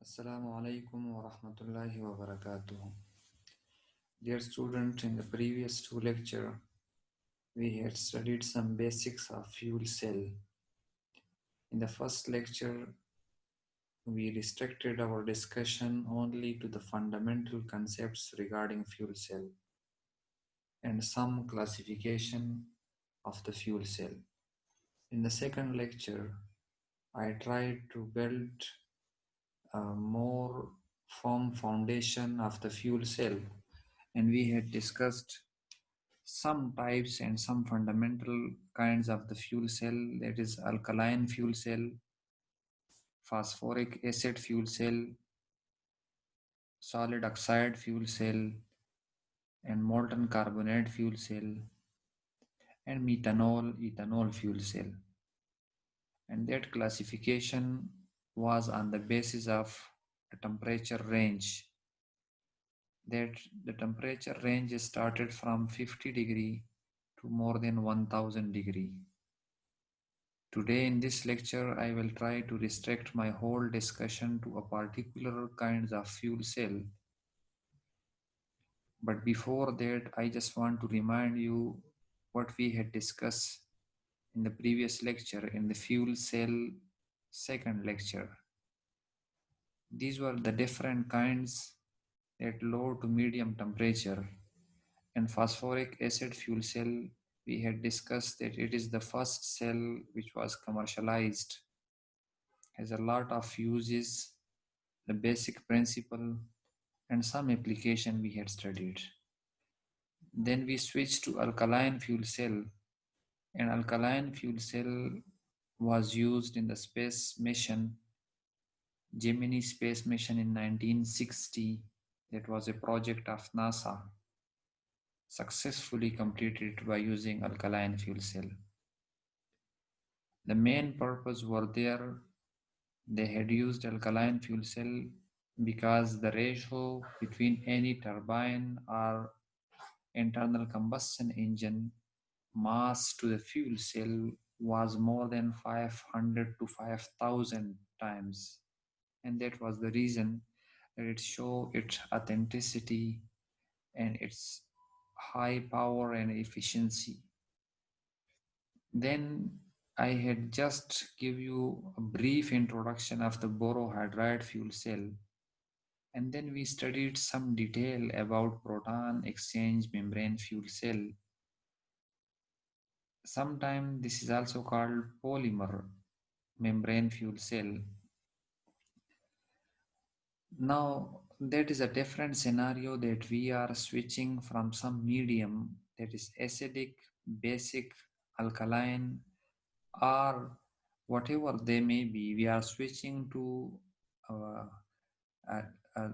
Assalamu alaikum wa rahmatullahi wa barakatuh. Dear student, in the previous two lecture, we had studied some basics of fuel cell. In the first lecture, we restricted our discussion only to the fundamental concepts regarding fuel cell and some classification of the fuel cell. In the second lecture, I tried to build a more firm foundation of the fuel cell, and we had discussed some types and some fundamental kinds of the fuel cell, that is alkaline fuel cell, phosphoric acid fuel cell, solid oxide fuel cell, and molten carbonate fuel cell, and ethanol fuel cell. And that classification was on the basis of a temperature range. That the temperature range started from 50 degree to more than 1000 degree. Today in this lecture, I will try to restrict my whole discussion to a particular kinds of fuel cell. But before that, I just want to remind you what we had discussed in the previous lecture in the fuel cell second lecture. These were the different kinds at low to medium temperature. And phosphoric acid fuel cell, we had discussed that it is the first cell which was commercialized, has a lot of uses, the basic principle, and some application we had studied. Then we switched to alkaline fuel cell, and alkaline fuel cell was used in the space mission, Gemini space mission in 1960. That was a project of NASA, successfully completed by using alkaline fuel cell. The main purpose were there. They had used alkaline fuel cell because the ratio between any turbine or internal combustion engine mass to the fuel cell was more than 500 to 5000 times, and that was the reason that it showed its authenticity and its high power and efficiency. Then I had just give you a brief introduction of the borohydride fuel cell, and then we studied some detail about proton exchange membrane fuel cell. Sometimes this is also called polymer membrane fuel cell. Now that is a different scenario, that we are switching from some medium that is acidic, basic, alkaline, or whatever they may be. We are switching to uh,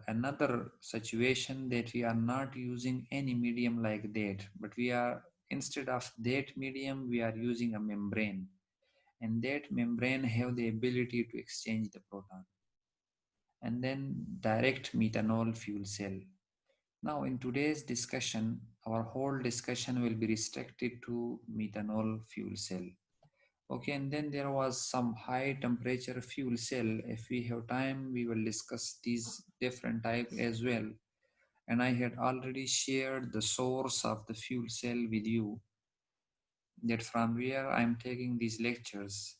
another situation that we are not using any medium like that, but we are, instead of that medium, we are using a membrane, and that membrane have the ability to exchange the proton. And then direct methanol fuel cell. Now in today's discussion, our whole discussion will be restricted to methanol fuel cell. Okay, and then there was some high temperature fuel cell. If we have time, we will discuss these different types as well. And I had already shared the source of the fuel cell with you, that from where I'm taking these lectures.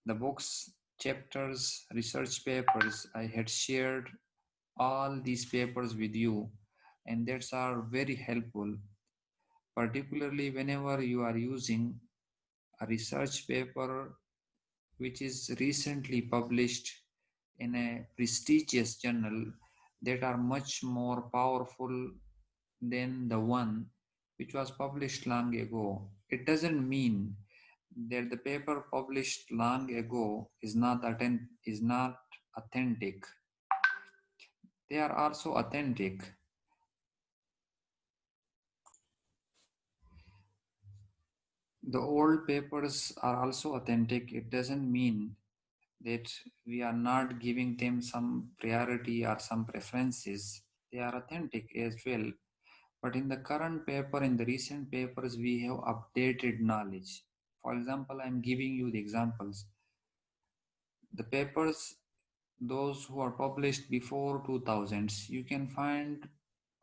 The books, chapters, research papers, I had shared all these papers with you, and that's are very helpful, particularly whenever you are using a research paper which is recently published in a prestigious journal, that are much more powerful than the one which was published long ago. It doesn't mean that the paper published long ago is not authentic. They are also authentic. The old papers are also authentic. It doesn't mean that we are not giving them some priority or some preferences. They are authentic as well. But in the current paper, in the recent papers, we have updated knowledge. For example, I'm giving you the examples. The papers those who are published before 2000s, you can find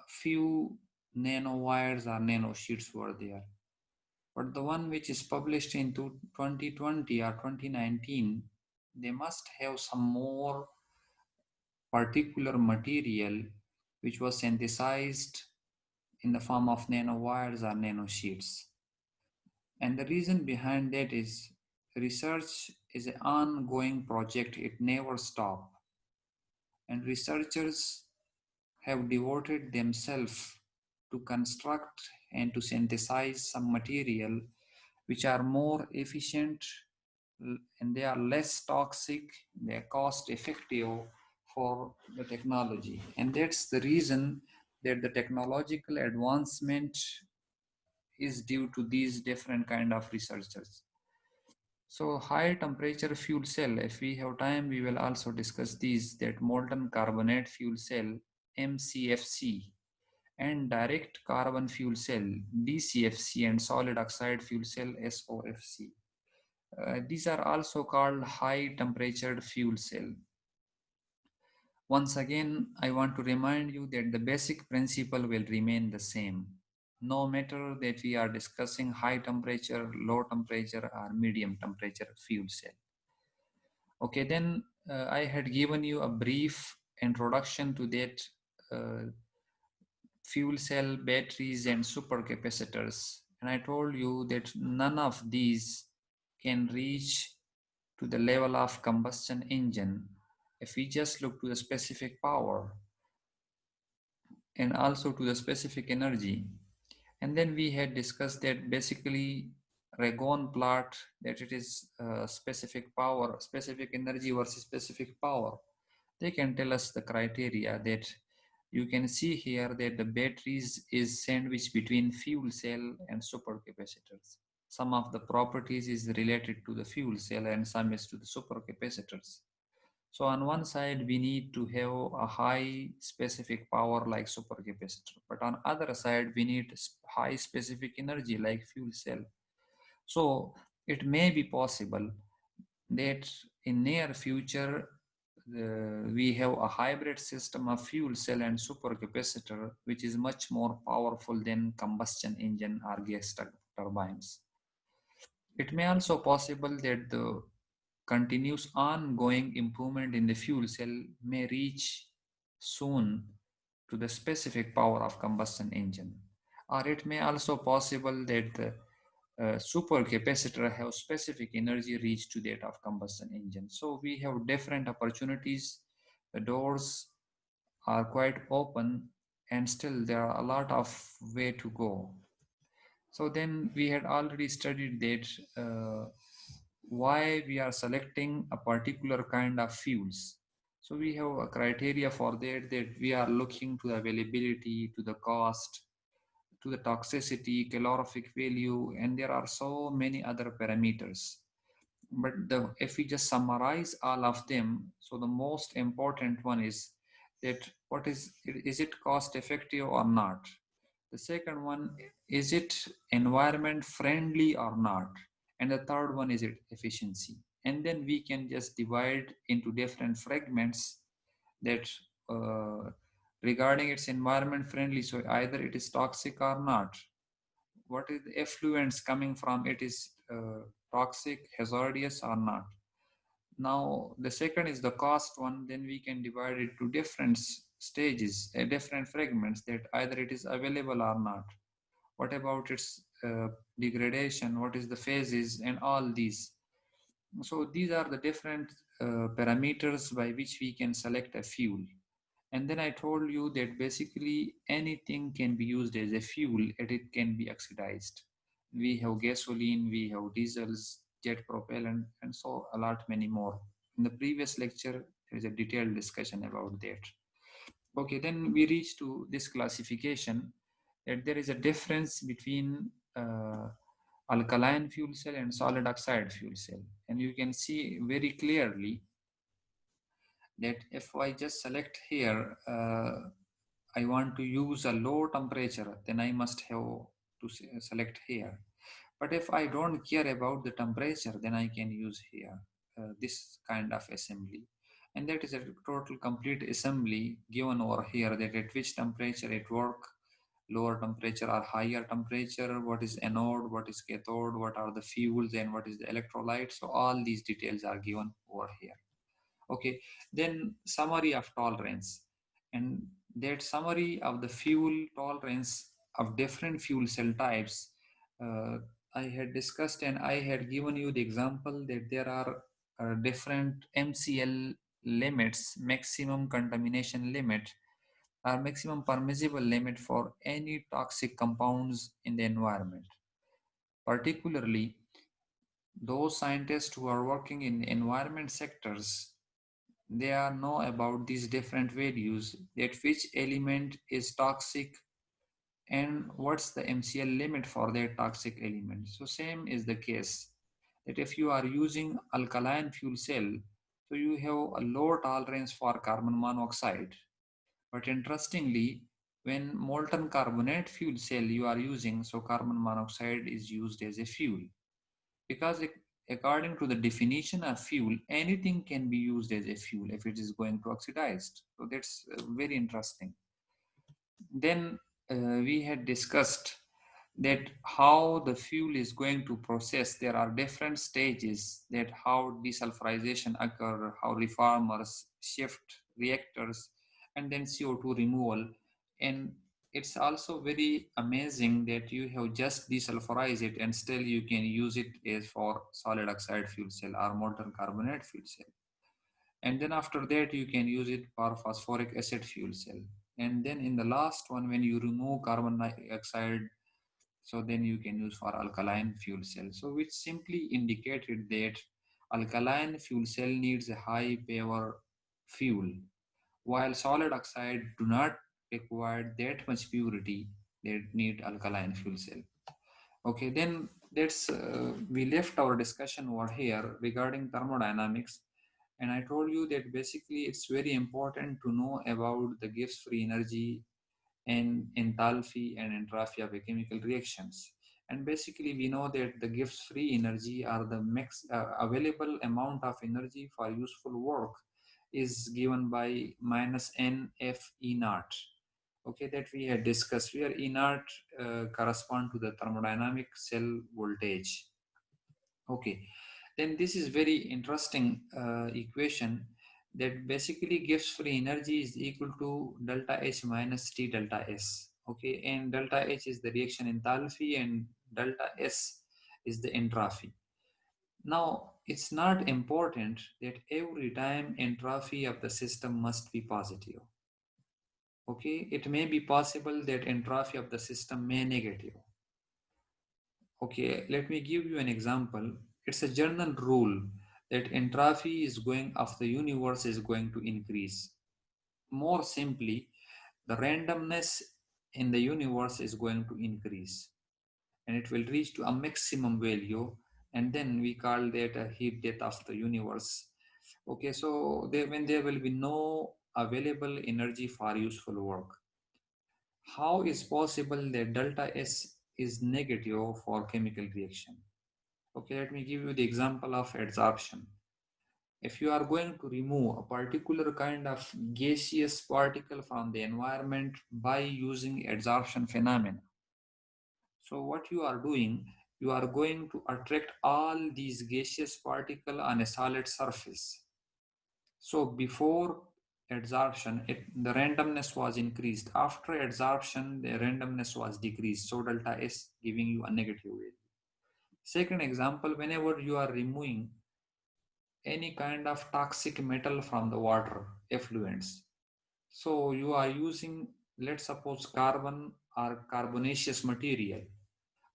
a few nanowires or nanosheets were there. But the one which is published in 2020 or 2019, they must have some more particular material which was synthesized in the form of nanowires or nanosheets. And the reason behind that is research is an ongoing project, it never stops. And researchers have devoted themselves to construct and to synthesize some material which are more efficient and they are less toxic, they are cost effective for the technology. And that's the reason that the technological advancement is due to these different kind of researchers. So high temperature fuel cell, if we have time, we will also discuss these, that molten carbonate fuel cell, MCFC, and direct carbon fuel cell, DCFC, and solid oxide fuel cell, SOFC. These are also called high temperature fuel cell. Once again, I want to remind you that the basic principle will remain the same. No matter that we are discussing high temperature, low temperature, or medium temperature fuel cell. Okay, then I had given you a brief introduction to that fuel cell, batteries, and supercapacitors. And I told you that none of these can reach to the level of combustion engine if we just look to the specific power and also to the specific energy. And then we had discussed that basically Ragon plot, that it is specific power, specific energy versus specific power. They can tell us the criteria that you can see here that the batteries is sandwiched between fuel cell and supercapacitors. Some of the properties is related to the fuel cell and some is to the supercapacitors. So on one side, we need to have a high specific power like supercapacitor, but on other side, we need high specific energy like fuel cell. So it may be possible that in near future, we have a hybrid system of fuel cell and supercapacitor, which is much more powerful than combustion engine or gas turbines. It may also possible that the continuous ongoing improvement in the fuel cell may reach soon to the specific power of combustion engine. Or it may also possible that the supercapacitor have specific energy reach to that of combustion engine. So we have different opportunities. The doors are quite open and still there are a lot of way to go. So then we had already studied that why we are selecting a particular kind of fuels. So we have a criteria for that we are looking to the availability, to the cost, to the toxicity, calorific value, and there are so many other parameters. But if we just summarize all of them, so the most important one is that is it cost effective or not? The second one, is it environment friendly or not? And the third one, is it efficiency? And then we can just divide into different fragments that regarding its environment friendly. So either it is toxic or not. What is the effluents coming from it is toxic, hazardous or not? Now, the second is the cost one, then we can divide it to different stages, different fragments that either it is available or not. What about its degradation? What is the phases and all these? So these are the different parameters by which we can select a fuel. And then I told you that basically anything can be used as a fuel and it can be oxidized. We have gasoline, we have diesels, jet propellant, and so a lot many more. In the previous lecture, there is a detailed discussion about that. Okay, then we reach to this classification that there is a difference between alkaline fuel cell and solid oxide fuel cell. And you can see very clearly that if I just select here, I want to use a low temperature, then I must have to select here. But if I don't care about the temperature, then I can use here this kind of assembly. and that is a total complete assembly given over here, that at which temperature it work, lower temperature or higher temperature, what is anode, what is cathode, what are the fuels, and what is the electrolyte. So all these details are given over here. Okay, then summary of tolerance, and that summary of the fuel tolerance of different fuel cell types, uh, I had discussed, and I had given you the example that there are different MCL limits, maximum contamination limit, or maximum permissible limit for any toxic compounds in the environment. Particularly, those scientists who are working in environment sectors, they are know about these different values, that which element is toxic and what's the MCL limit for that toxic element. So same is the case, that if you are using alkaline fuel cell, so you have a low tolerance for carbon monoxide. But interestingly, when molten carbonate fuel cell you are using, so carbon monoxide is used as a fuel, because according to the definition of fuel, anything can be used as a fuel if it is going to oxidized. So that's very interesting. Then we had discussed that how the fuel is going to process. There are different stages, that how desulfurization occur, how reformers shift reactors, and then CO2 removal. And it's also very amazing that you have just desulfurized it and still you can use it as for solid oxide fuel cell or molten carbonate fuel cell. And then after that you can use it for phosphoric acid fuel cell. And then in the last one, when you remove carbon dioxide, so then you can use for alkaline fuel cell. So which simply indicated that alkaline fuel cell needs a high power fuel, while solid oxide do not require that much purity, they need alkaline fuel cell. Okay, then that's we left our discussion over here regarding thermodynamics, and I told you that basically it's very important to know about the Gibbs free energy and enthalpy and entropy of a chemical reactions. And basically we know that the Gibbs free energy, or the max available amount of energy for useful work, is given by minus nf e naught. Okay, that we had discussed, where E naught correspond to the thermodynamic cell voltage. Okay, then this is very interesting equation, that basically gives free energy is equal to delta H minus T delta S. Okay, and delta H is the reaction enthalpy and delta S is the entropy. Now, it's not important that every time entropy of the system must be positive. Okay, it may be possible that entropy of the system may negative. Okay, let me give you an example. It's a general rule that entropy is going of the universe is going to increase. More simply, the randomness in the universe is going to increase, and it will reach to a maximum value, and then we call that a heat death of the universe. Okay, so when there will be no available energy for useful work, how is possible that delta S is negative for chemical reaction? Okay, let me give you the example of adsorption. If you are going to remove a particular kind of gaseous particle from the environment by using adsorption phenomena, so what you are doing, you are going to attract all these gaseous particles on a solid surface. So before adsorption, the randomness was increased. After adsorption, the randomness was decreased. So delta S giving you a negative value. Second example, whenever you are removing any kind of toxic metal from the water effluents, so you are using, let's suppose, carbon or carbonaceous material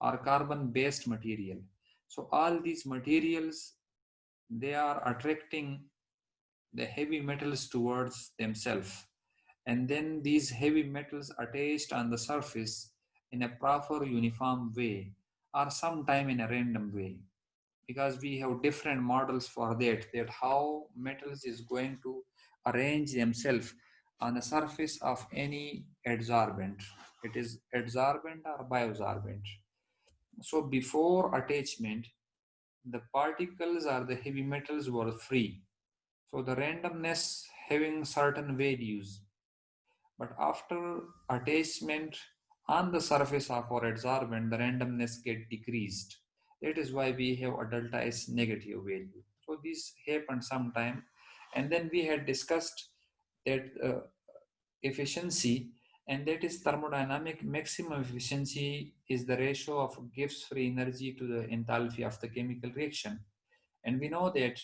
or carbon based material. So all these materials, they are attracting the heavy metals towards themselves, and then these heavy metals attached on the surface in a proper uniform way, or sometime in a random way, because we have different models for that how metals is going to arrange themselves on the surface of any adsorbent. It is adsorbent or biosorbent. So before attachment, the particles or the heavy metals were free. So the randomness having certain values, but after attachment on the surface of our adsorbent, the randomness get decreased. That is why we have a delta S negative value. So this happened sometime, and then we had discussed that efficiency, and that is thermodynamic maximum efficiency is the ratio of Gibbs free energy to the enthalpy of the chemical reaction. And we know that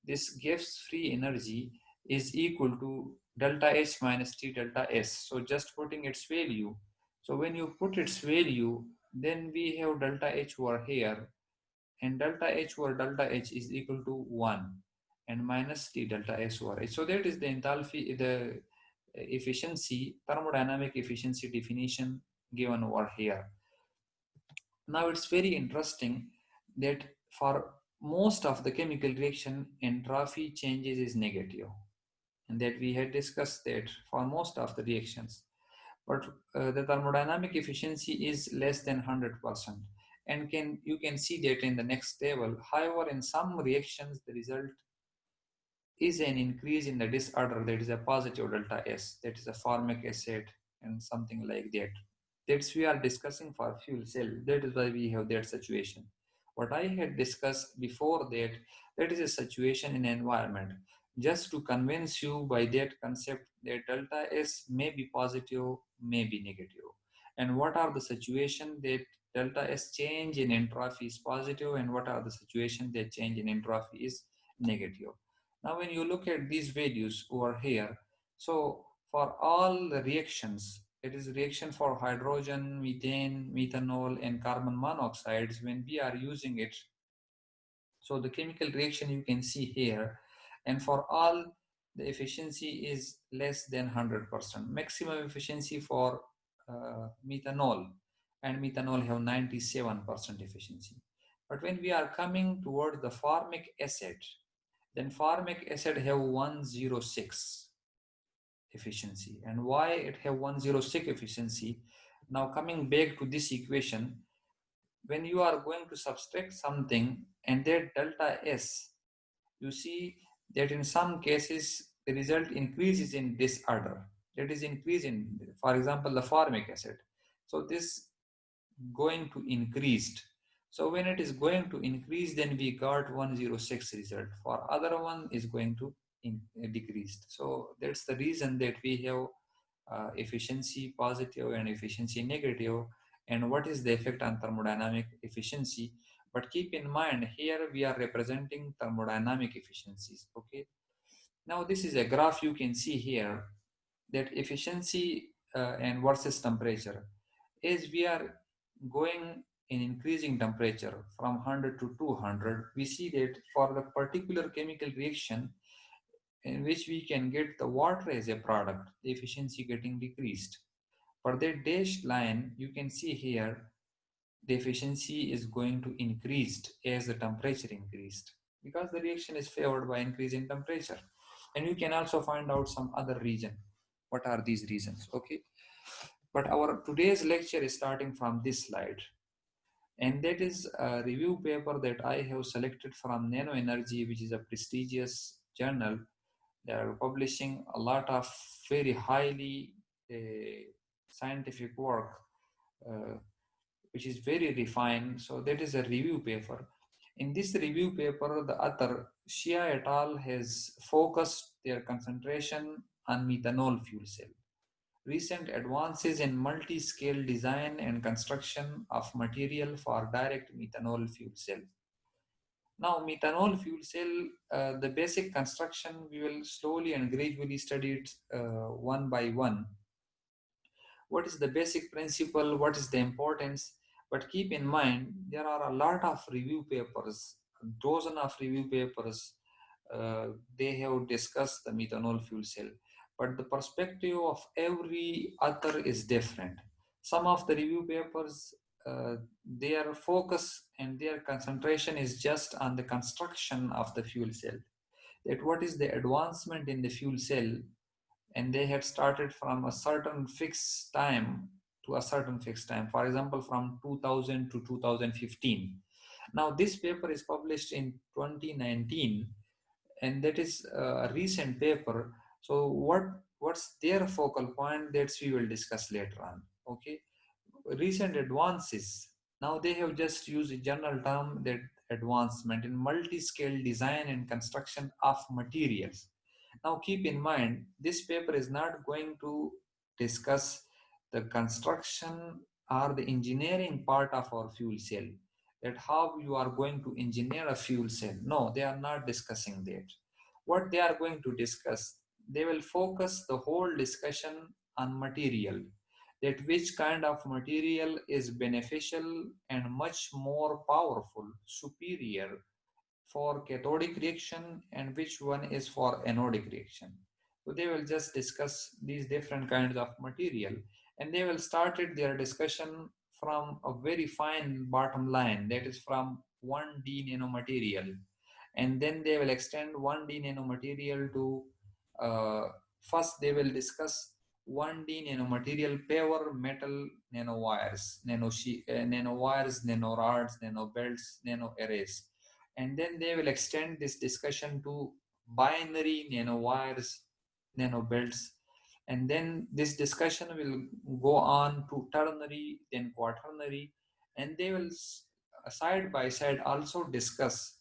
this Gibbs free energy is equal to delta H minus T delta S. So just putting its value. So when you put its value, then we have delta H over here, and delta H over delta H is equal to 1 and minus T delta S over H. So that is the enthalpy, the efficiency, thermodynamic efficiency definition given over here. Now it's very interesting that for most of the chemical reaction, entropy changes is negative, and that we had discussed that for most of the reactions. But the thermodynamic efficiency is less than 100%, and you can see that in the next table. However, in some reactions, the result is an increase in the disorder, that is a positive delta S, that is a formic acid and something like that. That's we are discussing for fuel cell. That is why we have that situation. What I had discussed before that, that is a situation in environment. Just to convince you by that concept that delta S may be positive, may be negative. And what are the situation that delta S change in entropy is positive, and what are the situation that change in entropy is negative. Now, when you look at these values over here, so for all the reactions, it is reaction for hydrogen, methane, methanol, and carbon monoxides, when we are using it. So the chemical reaction you can see here, and for all the efficiency is less than 100%. Maximum efficiency for methanol, and methanol have 97% efficiency. But when we are coming toward the formic acid, then formic acid have 106 efficiency. And why it have 106 efficiency? Now coming back to this equation, when you are going to subtract something and that delta S, you see that in some cases the result increases in disorder. That is increase in, for example, the formic acid. So this going to increased. So when it is going to increase, then we got 106 result. For other one is going to decreased. So that's the reason that we have efficiency positive and efficiency negative. And what is the effect on thermodynamic efficiency? But keep in mind, here we are representing thermodynamic efficiencies. Okay. Now this is a graph you can see here, that efficiency and versus temperature. As we are going in increasing temperature from 100 to 200, we see that for the particular chemical reaction in which we can get the water as a product, the efficiency getting decreased. For that dashed line, you can see here, the efficiency is going to increased as the temperature increased, because the reaction is favored by increasing temperature. And you can also find out some other reason. What are these reasons? Okay. But our today's lecture is starting from this slide. And that is a review paper that I have selected from Nano Energy, which is a prestigious journal. They are publishing a lot of very highly scientific work, which is very refined. So that is a review paper. In this review paper, the author Shia et al. Has focused their concentration on methanol fuel cell. Recent advances in multi-scale design and construction of material for direct methanol fuel cell. Now, methanol fuel cell, the basic construction, we will slowly and gradually study it one by one. What is the basic principle? What is the importance? But keep in mind, there are a lot of review papers, a dozen of review papers. They have discussed the methanol fuel cell, but the perspective of every author is different. Some of the review papers, their focus and their concentration is just on the construction of the fuel cell. That what is the advancement in the fuel cell, and they had started from a certain fixed time to a certain fixed time. For example, from 2000 to 2015. Now, this paper is published in 2019, and that is a recent paper. So what's their focal point, that we will discuss later on. Okay, recent advances. Now they have just used a general term, that advancement in multi-scale design and construction of materials. Now keep in mind, this paper is not going to discuss the construction or the engineering part of our fuel cell, that how you are going to engineer a fuel cell. No, they are not discussing that. What they are going to discuss, they will focus the whole discussion on material, that which kind of material is beneficial and much more powerful, superior for cathodic reaction, and which one is for anodic reaction. So they will just discuss these different kinds of material, and they will started their discussion from a very fine bottom line, that is from 1D nanomaterial, and then they will extend 1D nanomaterial to first they will discuss 1D nanomaterial power metal nanowires, nanowires, nanorods, nanobelts, nanoarrays, and then they will extend this discussion to binary nanowires, nanobelts, and then this discussion will go on to ternary, then quaternary, and they will side by side also discuss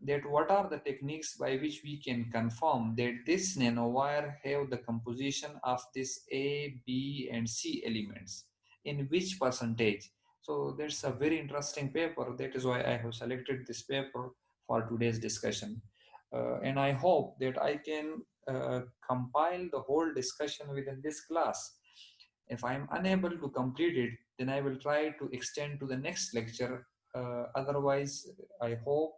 that what are the techniques by which we can confirm that this nanowire have the composition of this A, B, and C elements in which percentage. So that's a very interesting paper. That is why I have selected this paper for today's discussion. And I hope that I can compile the whole discussion within this class. If I am unable to complete it, then I will try to extend to the next lecture. Otherwise, I hope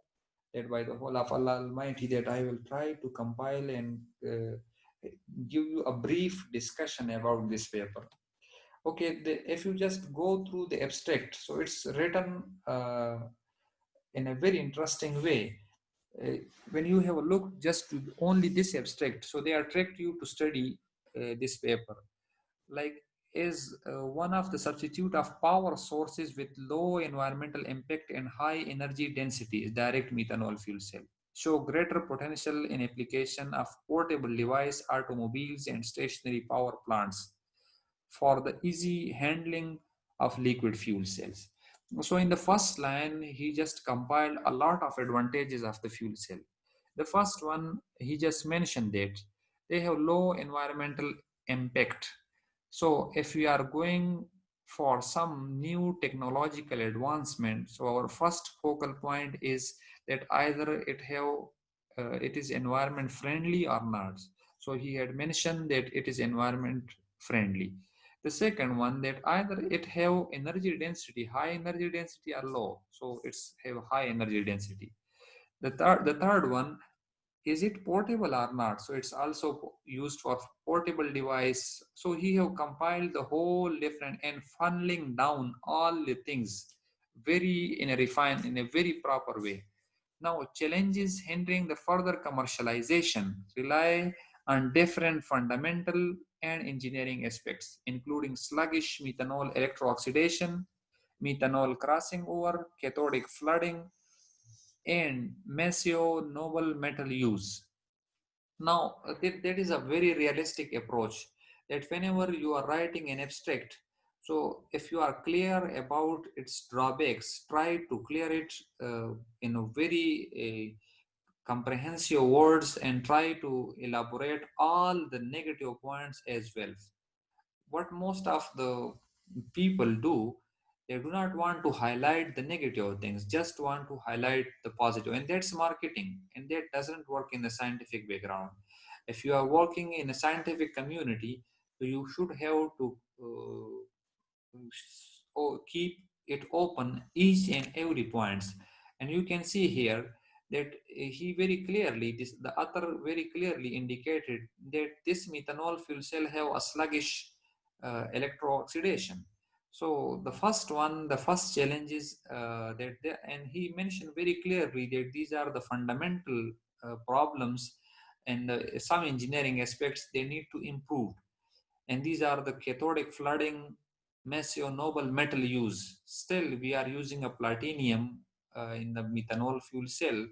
that by the whole of Allah Almighty, that I will try to compile and give you a brief discussion about this paper. Okay, if you just go through the abstract, so it's written in a very interesting way. When you have a look just to only this abstract, so they attract you to study this paper. Like, is one of the substitute of power sources with low environmental impact and high energy density is direct methanol fuel cell. Show greater potential in application of portable device, automobiles, and stationary power plants for the easy handling of liquid fuel cells. So in the first line, he just compiled a lot of advantages of the fuel cell. The first one, he just mentioned that they have low environmental impact. So if we are going for some new technological advancement, so our first focal point is that either it is environment friendly or not. So he had mentioned that it is environment friendly. The second one, that either it have energy density, high energy density or low. So it's have high energy density. The third one, is it portable or not? So it's also used for portable device. So he have compiled the whole different and funneling down all the things very in a refined, in a very proper way. Now, challenges hindering the further commercialization rely on different fundamental and engineering aspects, including sluggish methanol electrooxidation, methanol crossing over, cathodic flooding, and Messio noble metal use. Now, that is a very realistic approach, that whenever you are writing an abstract, so if you are clear about its drawbacks, try to clear it in a very comprehensive words, and try to elaborate all the negative points as well. What most of the people do, they do not want to highlight the negative things, just want to highlight the positive, and that's marketing, and that doesn't work in the scientific background. If you are working in a scientific community, so you should have to keep it open each and every points. And you can see here that he very clearly, the author very clearly indicated that this methanol fuel cell have a sluggish electrooxidation. So the first one, the first challenge is and he mentioned very clearly that these are the fundamental problems, and some engineering aspects they need to improve. And these are the cathodic flooding, Messio noble metal use. Still, we are using a platinum in the methanol fuel cell.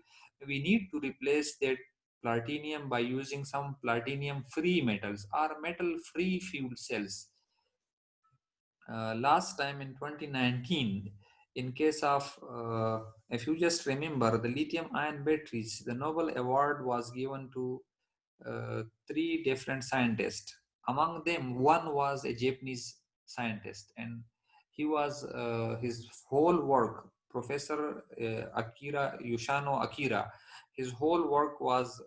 We need to replace that platinum by using some platinum free metals or metal free fuel cells. Last time in 2019, in case of, if you just remember, the lithium ion batteries, the Nobel Award was given to three different scientists. Among them, one was a Japanese scientist, and he was his whole work, Professor Akira Yoshino Akira. His whole work was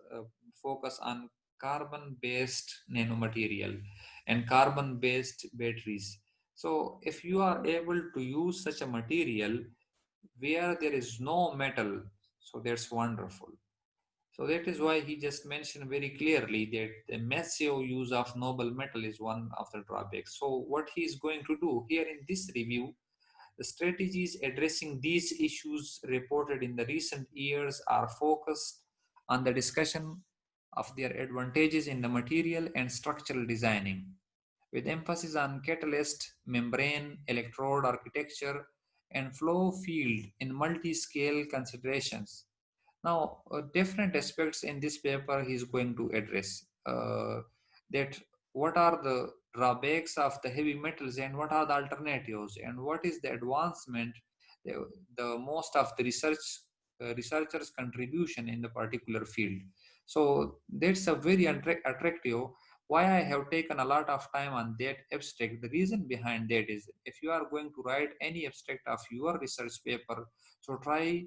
focused on carbon-based nanomaterial and carbon-based batteries. So, if you are able to use such a material where there is no metal, so that's wonderful. So that is why he just mentioned very clearly that the massive use of noble metal is one of the drawbacks. So what he is going to do here in this review, the strategies addressing these issues reported in the recent years are focused on the discussion of their advantages in the material and structural designing, with emphasis on catalyst, membrane, electrode architecture, and flow field in multi-scale considerations. Now, different aspects in this paper he is going to address that what are the drawbacks of the heavy metals and what are the alternatives and what is the advancement, the most of the researchers' contribution in the particular field. So that's a very attractive. Why I have taken a lot of time on that abstract. The reason behind that is if you are going to write any abstract of your research paper, so try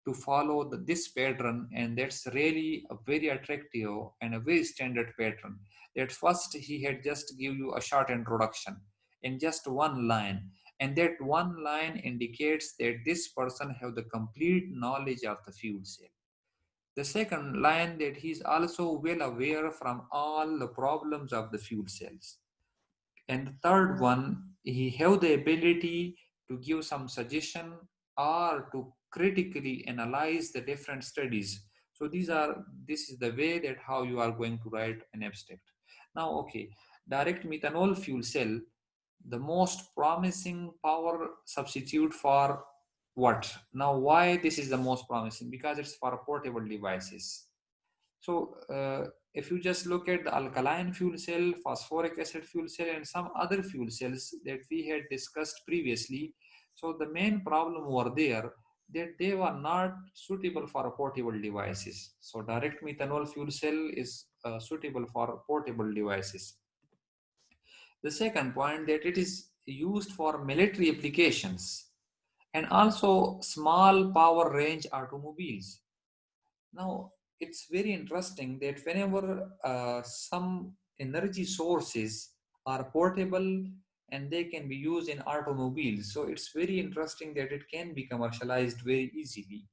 to follow this pattern, and that's really a very attractive and a very standard pattern. That first he had just give you a short introduction in just one line, and that one line indicates that this person have the complete knowledge of the fuel cell. The second line that he is also well aware from all the problems of the fuel cells. And the third one, he have the ability to give some suggestion or to critically analyze the different studies. So this is the way that how you are going to write an abstract. Now, okay, direct methanol fuel cell, the most promising power substitute for what? Now, why this is the most promising? Because it's for portable devices. So if you just look at the alkaline fuel cell, phosphoric acid fuel cell, and some other fuel cells that we had discussed previously, so the main problem were there that they were not suitable for portable devices. So direct methanol fuel cell is suitable for portable devices. The second point that it is used for military applications and also small power range automobiles. Now, it's very interesting that whenever some energy sources are portable and they can be used in automobiles, so it's very interesting that it can be commercialized very easily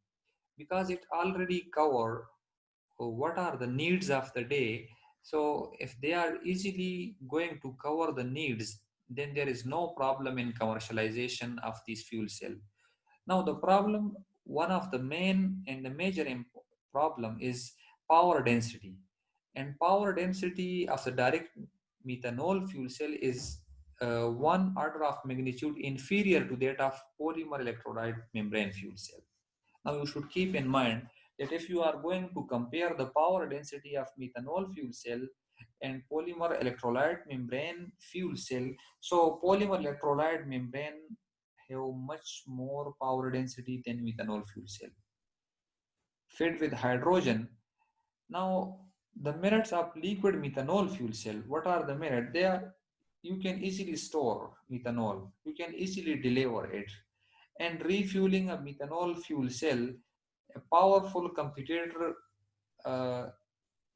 because it already cover what are the needs of the day. So if they are easily going to cover the needs, then there is no problem in commercialization of this fuel cell. Now the problem, one of the main and the major problem is power density. And power density of the direct methanol fuel cell is one order of magnitude inferior to that of polymer electrolyte membrane fuel cell. Now you should keep in mind that if you are going to compare the power density of methanol fuel cell and polymer electrolyte membrane fuel cell, so polymer electrolyte membrane have much more power density than methanol fuel cell. Fed with hydrogen. Now, the merits of liquid methanol fuel cell, what are the merits? They are, you can easily store methanol, you can easily deliver it. And refueling a methanol fuel cell, a powerful competitor, uh,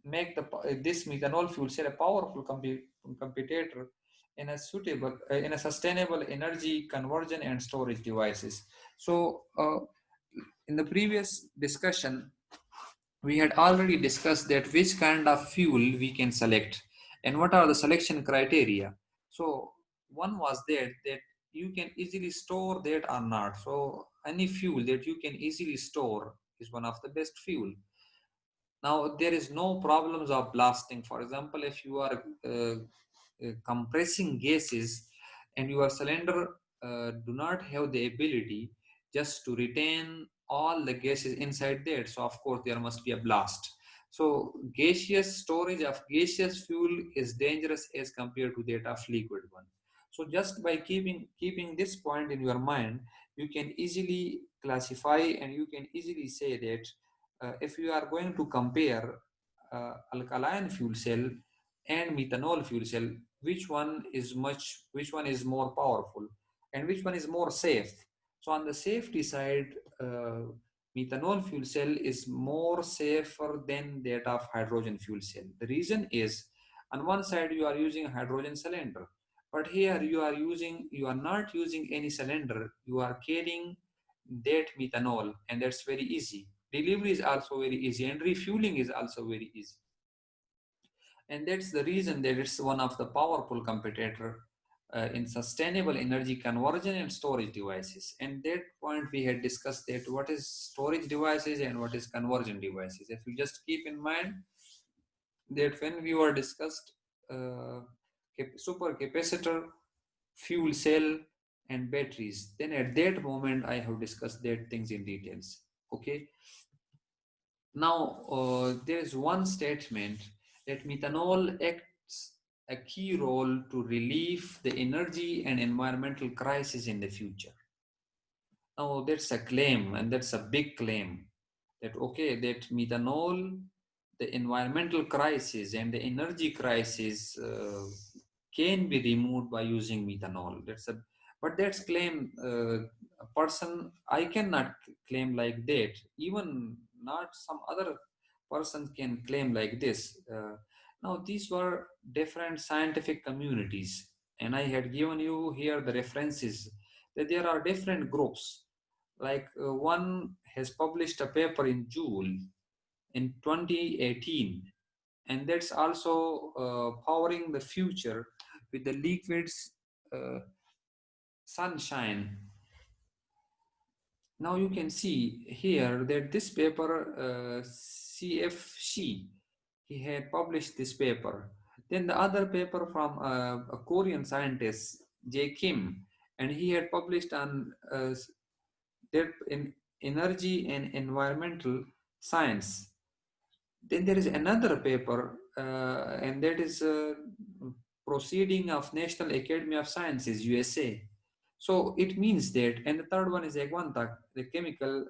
make this methanol fuel cell a powerful competitor in a suitable in a sustainable energy conversion and storage devices. So in the previous discussion we had already discussed that which kind of fuel we can select and what are the selection criteria. So one was that you can easily store that or not. So any fuel that you can easily store is one of the best fuel. Now there is no problems of blasting. For example, if you are compressing gases and your cylinder do not have the ability just to retain all the gases inside there, so of course there must be a blast. So gaseous storage of gaseous fuel is dangerous as compared to that of liquid one. So just by keeping this point in your mind, you can easily classify and you can easily say that if you are going to compare alkaline fuel cell and methanol fuel cell, which one is more powerful and which one is more safe. So on the safety side, methanol fuel cell is more safer than that of hydrogen fuel cell. The reason is, on one side you are using a hydrogen cylinder, but here you are not using any cylinder. You are carrying that methanol, and that's very easy. Delivery is also very easy, and refueling is also very easy. And that's the reason that it's one of the powerful competitor in sustainable energy conversion and storage devices. And that point we had discussed that what is storage devices and what is conversion devices. If you just keep in mind that when we were discussed uh, super capacitor, fuel cell, and batteries, then at that moment I have discussed that things in details. Okay. Now, there is one statement that methanol acts a key role to relieve the energy and environmental crisis in the future. Now, that's a claim, and that's a big claim that, okay, that methanol, the environmental crisis and the energy crisis can be removed by using methanol. But that's claim a person, I cannot claim like that. Even not some other person can claim like this. Now, these were different scientific communities, and I had given you here the references that there are different groups. Like one has published a paper in Joule in 2018, and that's also powering the future with the liquids uh, sunshine. Now you can see here that this paper, CF Shi, he had published this paper. Then the other paper from a Korean scientist, J. Kim, and he had published on that in energy and environmental science. Then there is another paper, and that is Proceeding of National Academy of Sciences, USA. So it means that, and the third one is Agwanta, the chemical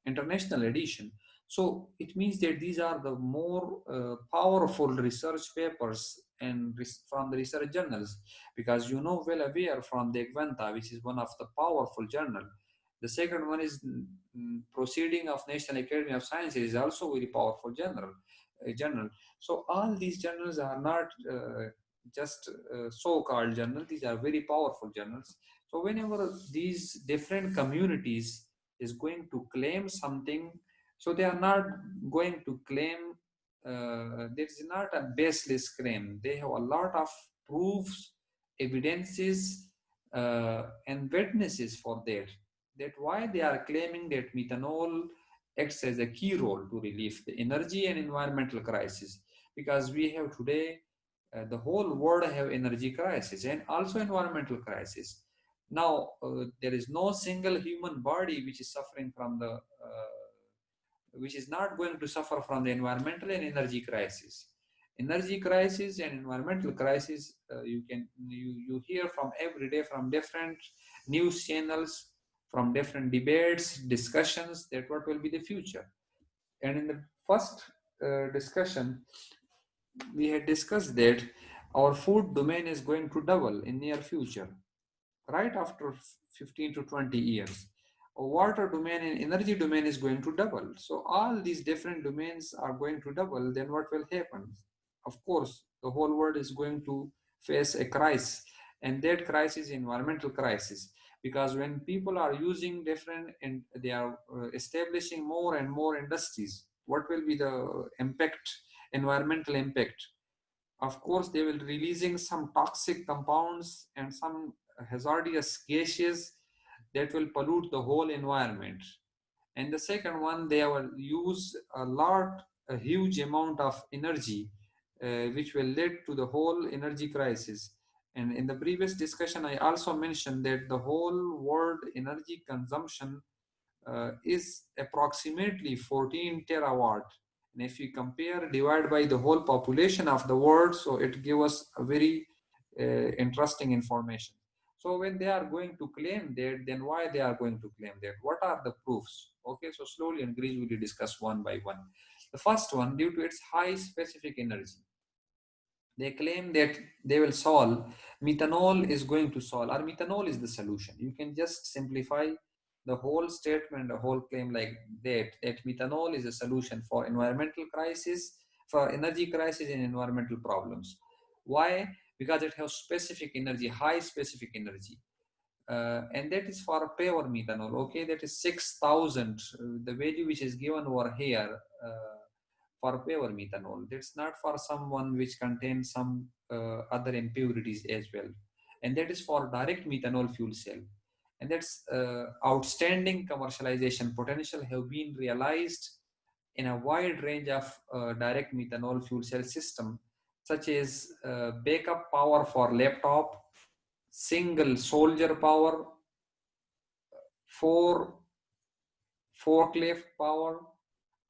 international edition. So it means that these are the more powerful research papers and from the research journals, because you know well aware from the Agwanta, which is one of the powerful journal. The second one is Proceeding of National Academy of Sciences, is also very powerful journal. So all these journals are not just so-called journals; these are very powerful journals. So whenever these different communities is going to claim something, so they are not going to claim. There is not a baseless claim. They have a lot of proofs, evidences, and witnesses for that. That why they are claiming that methanol acts as a key role to relieve the energy and environmental crisis, because we have today the whole world have energy crisis and also environmental crisis. Now there is no single human body which is suffering from the which is not going to suffer from the environmental and energy crisis. Energy crisis and environmental crisis, you hear from every day from different news channels, from different debates, discussions, that what will be the future. And in the first discussion, we had discussed that our food domain is going to double in near future, right after 15 to 20 years. A water domain and energy domain is going to double. So all these different domains are going to double. Then what will happen? Of course, the whole world is going to face a crisis, and that crisis is environmental crisis. Because when people are using different and they are establishing more and more industries, what will be the impact, environmental impact? Of course, they will releasing some toxic compounds and some hazardous gases that will pollute the whole environment. And the second one, they will use a huge amount of energy, which will lead to the whole energy crisis. And in the previous discussion, I also mentioned that the whole world energy consumption is approximately 14 terawatt, And if we compare, divide by the whole population of the world, so it gives us a very interesting information. So when they are going to claim that, then why they are going to claim that? What are the proofs? Okay, so slowly and gradually discuss one by one. The first one, due to its high specific energy, they claim that they will solve, methanol is going to solve, or methanol is the solution. You can just simplify the whole statement, the whole claim like that methanol is a solution for environmental crisis, for energy crisis and environmental problems. Why? Because it has specific energy, high specific energy. And that is for pure methanol. Okay, that is 6,000, the value which is given over here. For pure methanol. That's not for someone which contains some other impurities as well. And that is for direct methanol fuel cell. And that's outstanding commercialization potential have been realized in a wide range of direct methanol fuel cell system, such as backup power for laptop, single soldier power, four forklift power,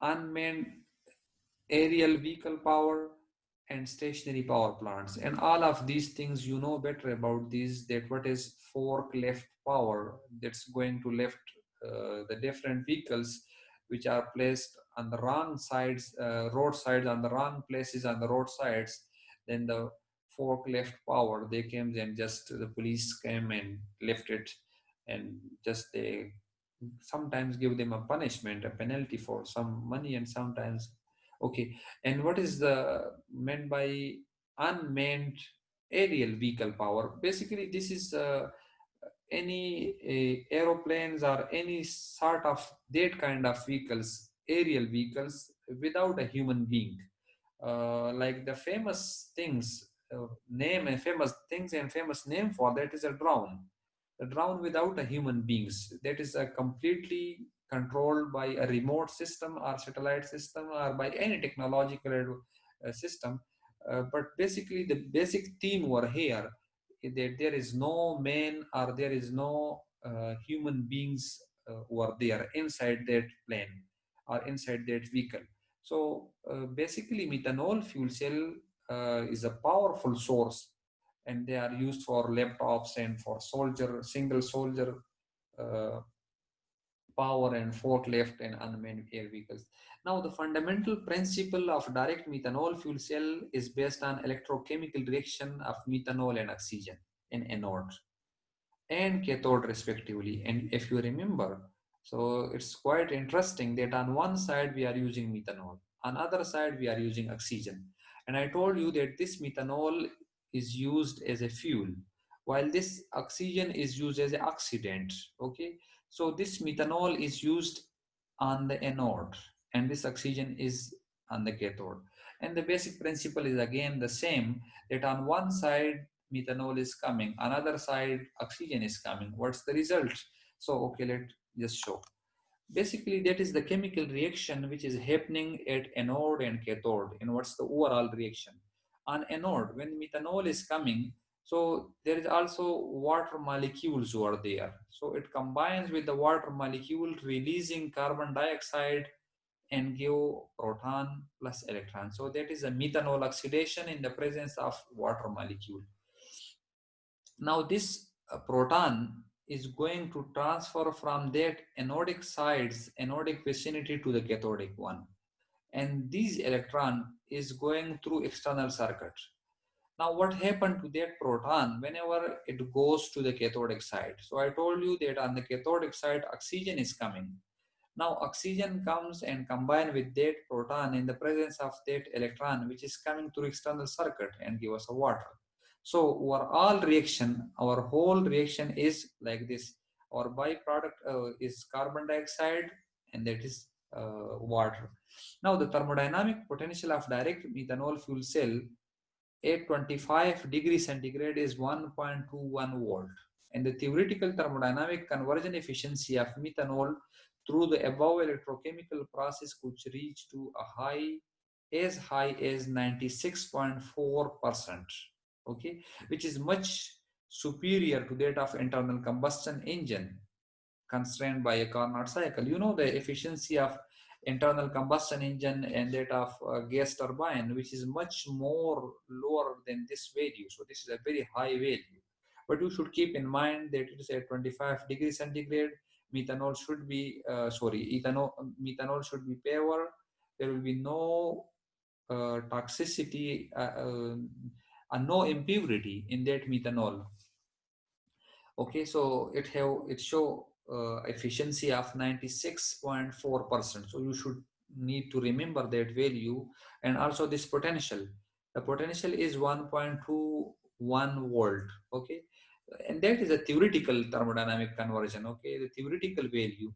unmanned aerial vehicle power, and stationary power plants. And all of these things, you know better about these, that what is forklift power, that's going to lift the different vehicles which are placed on the wrong sides, roadsides, on the wrong places on the roadsides. Then the forklift power, they came and just the police came and lifted, and just they sometimes give them a punishment, a penalty for some money, and sometimes okay. And what is the meant by unmanned aerial vehicle power? Basically, this is any aeroplanes or any sort of that kind of vehicles, aerial vehicles without a human being. Like the famous things, name and famous things and famous name for that is a drone. The drone without a human beings. That is a completely controlled by a remote system or satellite system or by any technological system. But basically, the basic theme over here is that there is no man or there is no human beings who are there inside that plane or inside that vehicle. So basically, methanol fuel cell is a powerful source, and they are used for laptops and for soldier, single soldier uh, power and forklift and unmanned air vehicles. Now, the fundamental principle of direct methanol fuel cell is based on electrochemical reaction of methanol and oxygen in anode and cathode respectively. And if you remember, so it's quite interesting that on one side we are using methanol, on other side we are using oxygen. And I told you that this methanol is used as a fuel, while this oxygen is used as an oxidant. Okay, so this methanol is used on the anode and this oxygen is on the cathode. And the basic principle is again the same, that on one side methanol is coming, another side oxygen is coming. What's the result? So okay, let's just show. Basically, that is the chemical reaction which is happening at anode and cathode. And what's the overall reaction? On anode, when methanol is coming, so there is also water molecules over there. So it combines with the water molecule, releasing carbon dioxide and give proton plus electron. So that is a methanol oxidation in the presence of water molecule. Now this proton is going to transfer from that anodic sides, anodic vicinity to the cathodic one. And this electron is going through external circuit. Now what happened to that proton whenever it goes to the cathodic side? So I told you that on the cathodic side, oxygen is coming. Now oxygen comes and combine with that proton in the presence of that electron which is coming through external circuit and give us a water. So our all reaction, our whole reaction is like this. Our byproduct is carbon dioxide and that is water. Now the thermodynamic potential of direct methanol fuel cell at 25 degrees centigrade is 1.21 volt. And the theoretical thermodynamic conversion efficiency of methanol through the above electrochemical process could reach to a high as 96.4%, okay, which is much superior to that of internal combustion engine constrained by a Carnot cycle. You know the efficiency of internal combustion engine and that of gas turbine, which is much more lower than this value. So this is a very high value. But you should keep in mind that it is at 25 degrees centigrade. Methanol should be, methanol should be pure. There will be no toxicity, no impurity in that methanol. Okay, so it show efficiency of 96.4%. So you should need to remember that value, and also this potential. The potential is 1.21 volt. Okay, and that is a theoretical thermodynamic conversion. Okay, the theoretical value.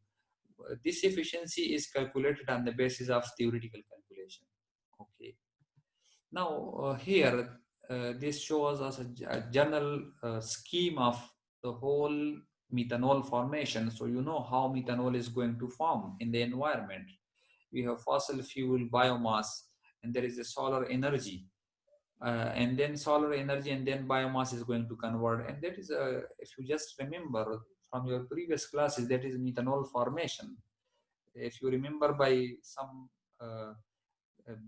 This efficiency is calculated on the basis of theoretical calculation. Okay. Now, here, this shows us a general scheme of the whole methanol formation. So you know how methanol is going to form in the environment. We have fossil fuel, biomass, and there is a solar energy. And then solar energy and then biomass is going to convert. And that is, if you just remember from your previous classes, that is methanol formation. If you remember by some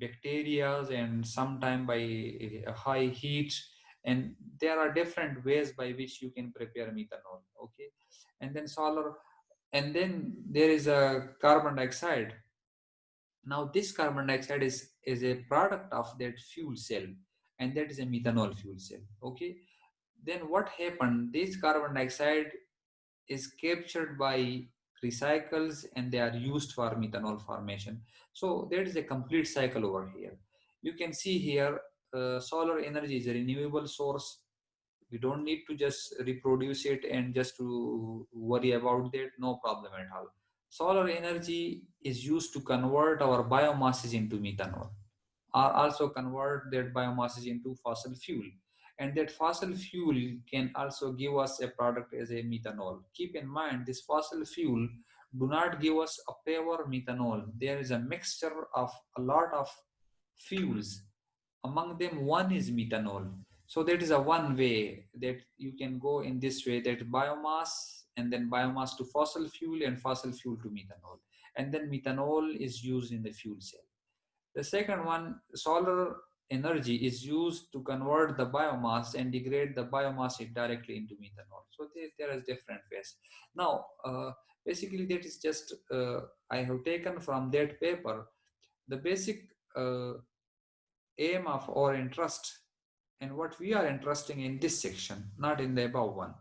bacteria and sometime by high heat, and there are different ways by which you can prepare methanol. Okay, and then solar, and then there is a carbon dioxide. Now this carbon dioxide is a product of that fuel cell, and that is a methanol fuel cell. Okay, then what happened, this carbon dioxide is captured by recycles and they are used for methanol formation. So there is a complete cycle over here. You can see here, solar energy is a renewable source. We don't need to just reproduce it and just to worry about that. No problem at all. Solar energy is used to convert our biomasses into methanol, or also convert that biomasses into fossil fuel. And that fossil fuel can also give us a product as a methanol. Keep in mind, this fossil fuel do not give us a pure methanol. There is a mixture of a lot of fuels. Among them, one is methanol. So that is a one way that you can go in this way, that biomass and then biomass to fossil fuel and fossil fuel to methanol. And then methanol is used in the fuel cell. The second one, solar energy is used to convert the biomass and degrade the biomass directly into methanol. So there is different ways. Now, basically that is just, I have taken from that paper the basic aim of our interest and what we are interested in this section, not in the above one.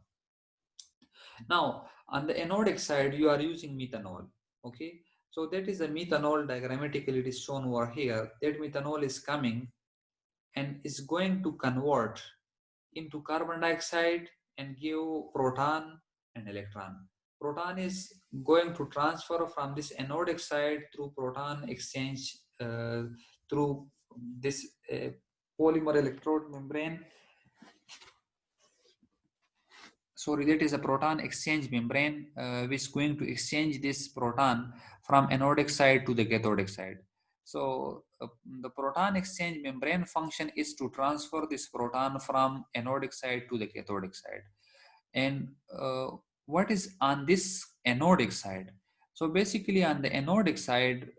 Now, on the anodic side, you are using methanol. Okay, so that is the methanol. Diagrammatically, it is shown over here. That methanol is coming and is going to convert into carbon dioxide and give proton and electron. Proton is going to transfer from this anodic side through proton exchange through this polymer electrode membrane. Sorry, that is a proton exchange membrane which is going to exchange this proton from anodic side to the cathodic side. So the proton exchange membrane function is to transfer this proton from anodic side to the cathodic side. And what is on this anodic side? So basically on the anodic side,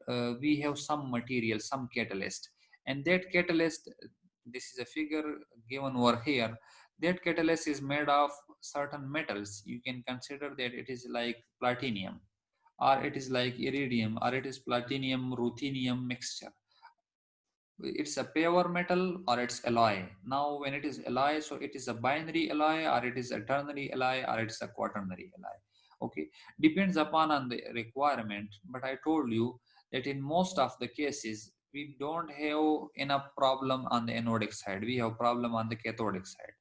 we have some material, some catalyst, and that catalyst, this is a figure given over here. That catalyst is made of certain metals. You can consider that it is like platinum, or it is like iridium, or it is platinum ruthenium mixture. It's a pure metal or it's alloy. Now when it is alloy, so it is a binary alloy, or it is a ternary alloy, or it's a quaternary alloy. Okay, depends upon on the requirement, but I told you that in most of the cases we don't have enough problem on the anodic side, we have problem on the cathodic side.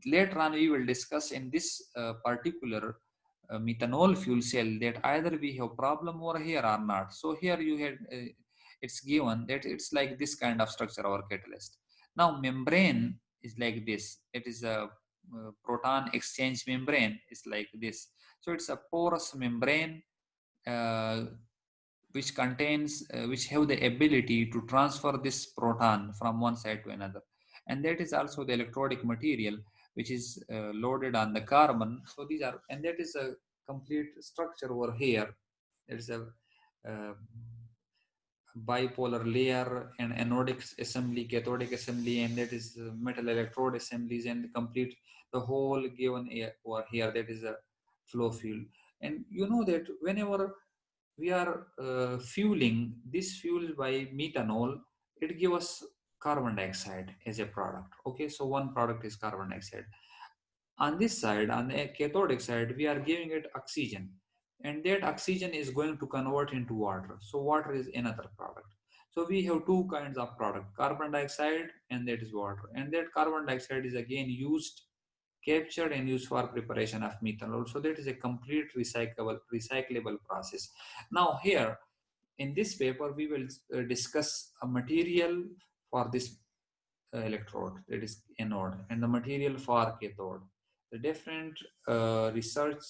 Later on we will discuss in this particular methanol fuel cell that either we have problem over here or not. So here you had it's given that it's like this kind of structure, our catalyst. Now membrane is like this. It is a proton exchange membrane is like this. So it's a porous membrane uh, which contains which have the ability to transfer this proton from one side to another. And that is also the electrodic material which is loaded on the carbon. So these are, and that is a complete structure over here. There is a bipolar layer and anodic assembly, cathodic assembly, and that is metal electrode assemblies, and complete the whole given over here, that is a flow field. And you know that whenever we are fueling this fuel by methanol, it gives us carbon dioxide as a product. Okay, so one product is carbon dioxide. On this side, on the cathodic side, we are giving it oxygen, and that oxygen is going to convert into water. So water is another product. So we have two kinds of product, carbon dioxide and that is water. And that carbon dioxide is again used, captured and used for preparation of methanol. So that is a complete recyclable process. Now here in this paper, we will discuss a material for this electrode, that is anode, and the material for cathode. The different research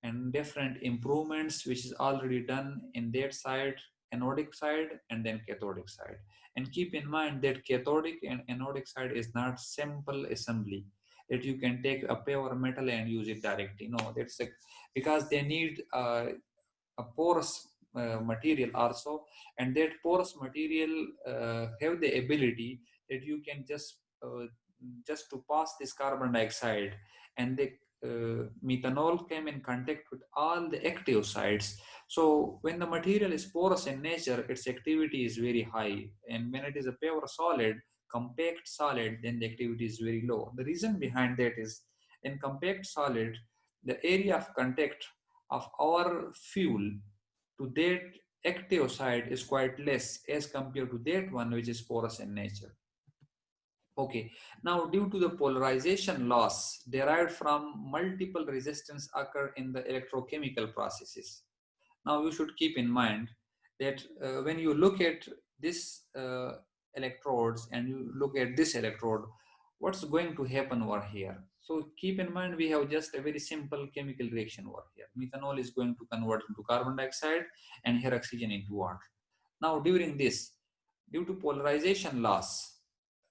and different improvements which is already done in that side, anodic side and then cathodic side. And keep in mind that cathodic and anodic side is not simple assembly that you can take a pure metal and use it directly. No, that's a, because they need a porous material also, and that porous material have the ability that you can just to pass this carbon dioxide, and the methanol came in contact with all the active sites. So when the material is porous in nature, its activity is very high, and when it is a pure solid, compact solid, then the activity is very low. The reason behind that is, in compact solid, the area of contact of our fuel to that active side is quite less as compared to that one which is porous in nature. Okay, now due to the polarization loss derived from multiple resistance occur in the electrochemical processes. Now you should keep in mind that when you look at this electrodes and you look at this electrode, what's going to happen over here? So keep in mind we have just a very simple chemical reaction over here. Methanol is going to convert into carbon dioxide and here oxygen into water. Now during this, due to polarization loss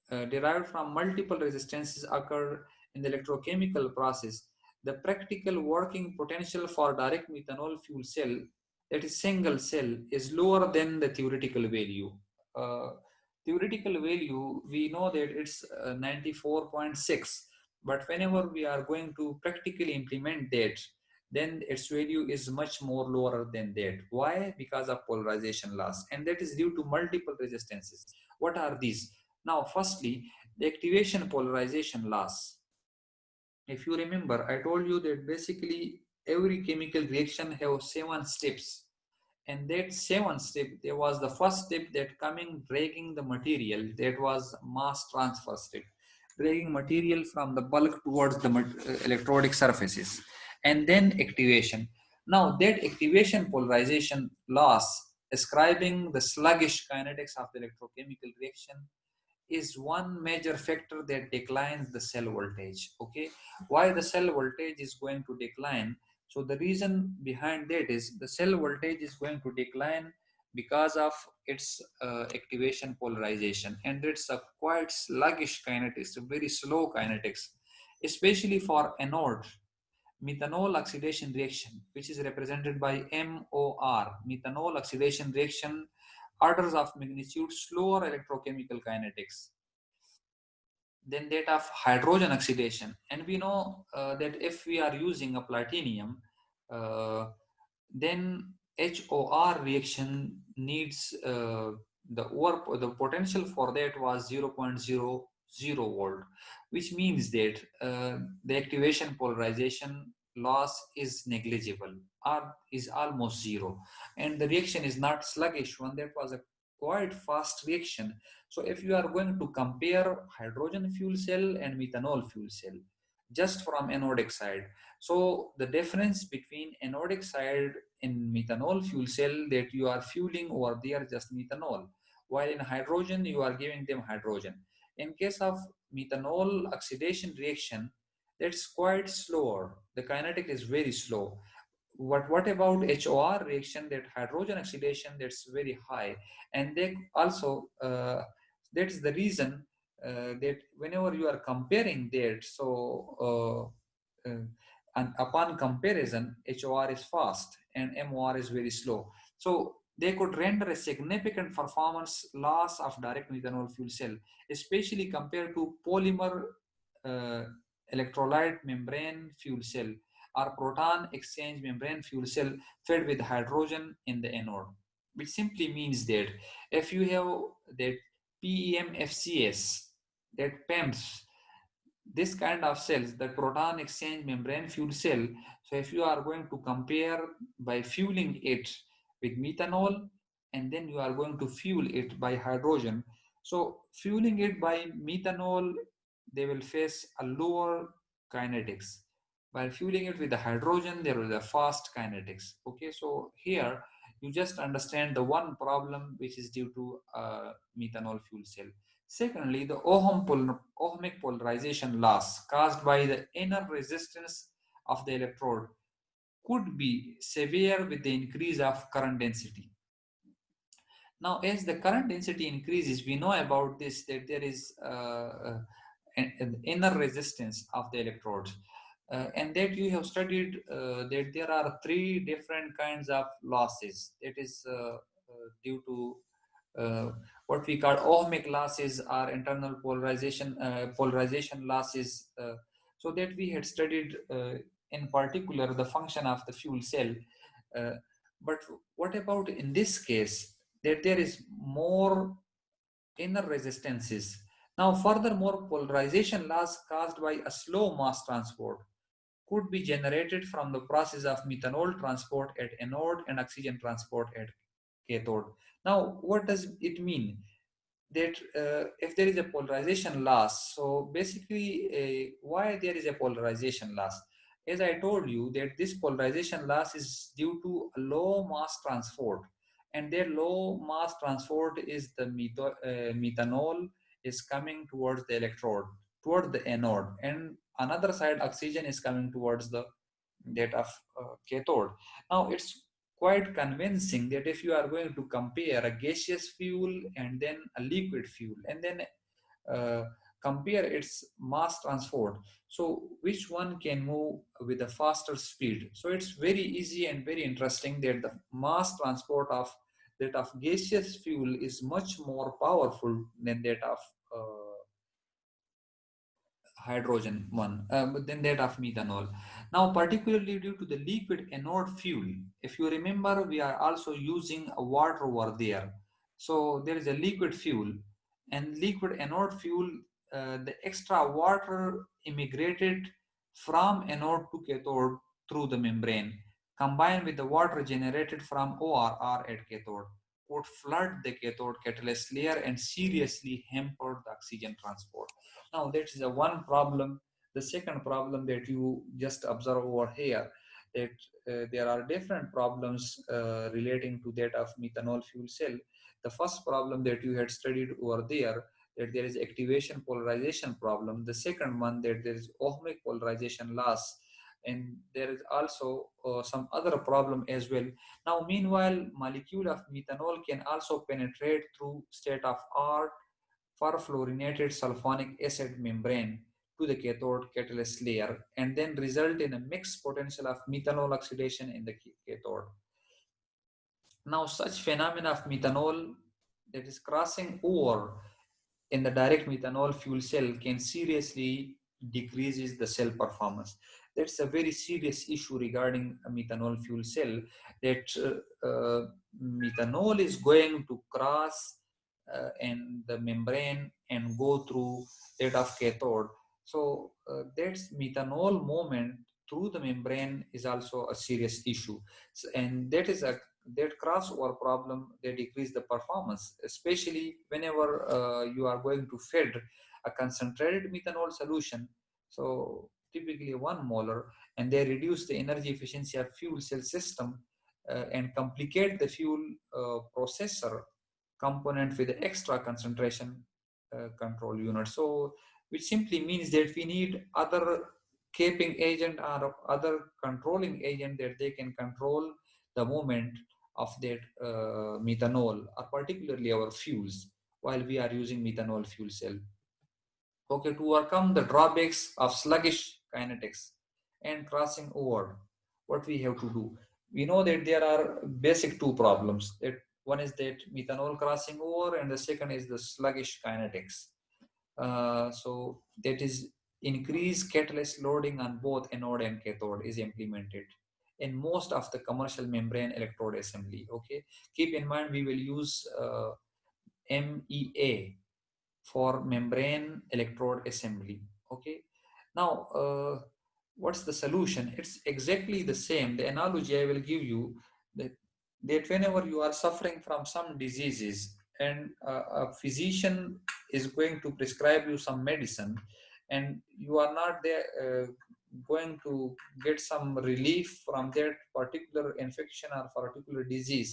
derived from multiple resistances occur in the electrochemical process, the practical working potential for direct methanol fuel cell, that is single cell, is lower than the theoretical value. Uh, Theoretical value, we know that it's 94.6, but whenever we are going to practically implement that, then its value is much more lower than that. Why? Because of polarization loss, and that is due to multiple resistances. What are these? Now, firstly, the activation polarization loss. If you remember, I told you that basically every chemical reaction has 7 steps. And that 7 step, there was the first step that coming dragging the material, that was mass transfer step, dragging material from the bulk towards the electrodic surfaces, and then activation. Now that activation polarization loss, ascribing the sluggish kinetics of the electrochemical reaction, is one major factor that declines the cell voltage. Okay, why the cell voltage is going to decline? So the reason behind that is the cell voltage is going to decline because of its activation polarization, and it's a quite sluggish kinetics, a very slow kinetics, especially for anode methanol oxidation reaction, which is represented by MOR, methanol oxidation reaction, orders of magnitude slower electrochemical kinetics than that of hydrogen oxidation. And we know that if we are using a platinum, uh, then HOR reaction needs the potential for that was 0.00 volt, which means that the activation polarization loss is negligible or is almost zero, and the reaction is not sluggish one. That was a quite fast reaction. So if you are going to compare hydrogen fuel cell and methanol fuel cell just from anodic side, so the difference between anodic side in methanol fuel cell, that you are fueling over there just methanol, while in hydrogen you are giving them hydrogen. In case of methanol oxidation reaction, that's quite slower. The kinetic is very slow. What about HOR reaction, that hydrogen oxidation, that's very high, and they also that is the reason that whenever you are comparing that, so and upon comparison, HOR is fast and MOR is very slow. So they could render a significant performance loss of direct methanol fuel cell, especially compared to polymer uh, electrolyte membrane fuel cell or proton exchange membrane fuel cell fed with hydrogen in the anode, which simply means that if you have that PEMFCS, that PEMS, this kind of cells, the proton exchange membrane fuel cell, so if you are going to compare by fueling it with methanol and then you are going to fuel it by hydrogen, so fueling it by methanol, they will face a lower kinetics. While fueling it with the hydrogen, there is a fast kinetics. Okay, so here you just understand the one problem which is due to methanol fuel cell. Secondly, the ohmic polarization loss caused by the inner resistance of the electrode could be severe with the increase of current density. Now, as the current density increases, we know about this that there is an inner resistance of the electrodes. And that you have studied that there are three different kinds of losses. It is due to what we call ohmic losses or internal polarization losses. So that we had studied in particular the function of the fuel cell. Uh, but what about in this case that there is more inner resistances? Now, furthermore, polarization loss caused by a slow mass transport could be generated from the process of methanol transport at anode and oxygen transport at cathode. Now, what does it mean? That if there is a polarization loss, so basically why there is a polarization loss? As I told you that this polarization loss is due to a low mass transport, and their low mass transport is the methanol is coming towards the electrode, toward the anode, and another side oxygen is coming towards the that of cathode. Now it's quite convincing that if you are going to compare a gaseous fuel and then a liquid fuel and then uh, compare its mass transport, so which one can move with a faster speed? So it's very easy and very interesting that the mass transport of that of gaseous fuel is much more powerful than that of hydrogen one, but then that of methanol. Now, particularly due to the liquid anode fuel, if you remember, we are also using a water over there. So there is a liquid fuel, and liquid anode fuel, the extra water immigrated from anode to cathode through the membrane, combined with the water generated from ORR at cathode, would flood the cathode catalyst layer and seriously hamper the oxygen transport. Now that is the one problem. The second problem that you just observe over here, that there are different problems relating to that of methanol fuel cell. The first problem that you had studied over there, that there is activation polarization problem. The second one, that there is ohmic polarization loss, and there is also some other problem as well. Now, meanwhile, molecule of methanol can also penetrate through state of art perfluorinated sulfonic acid membrane to the cathode catalyst layer and then result in a mixed potential of methanol oxidation in the cathode. Now, such phenomena of methanol that is crossing over in the direct methanol fuel cell can seriously decreases the cell performance. That's a very serious issue regarding a methanol fuel cell, that methanol is going to cross in the membrane and go through that of cathode. So that's methanol movement through the membrane is also a serious issue. So, and that crossover problem, they decrease the performance, especially whenever you are going to feed a concentrated methanol solution, so typically 1 molar, and they reduce the energy efficiency of fuel cell system and complicate the fuel processor component with the extra concentration control unit. So which simply means that we need other caping agent or other controlling agent that they can control the movement of that methanol, or particularly our fuels, while we are using methanol fuel cell. Okay, to overcome the drawbacks of sluggish kinetics and crossing over, what we have to do? We know that there are basic two problems. That One is that methanol crossing over, and the second is the sluggish kinetics. So that is increased catalyst loading on both anode and cathode is implemented in most of the commercial membrane electrode assembly. Okay, keep in mind we will use MEA for membrane electrode assembly. Okay, now what's the solution? It's exactly the same. The analogy I will give you, that, that whenever you are suffering from some diseases and a physician is going to prescribe you some medicine, and you are not there going to get some relief from that particular infection or particular disease.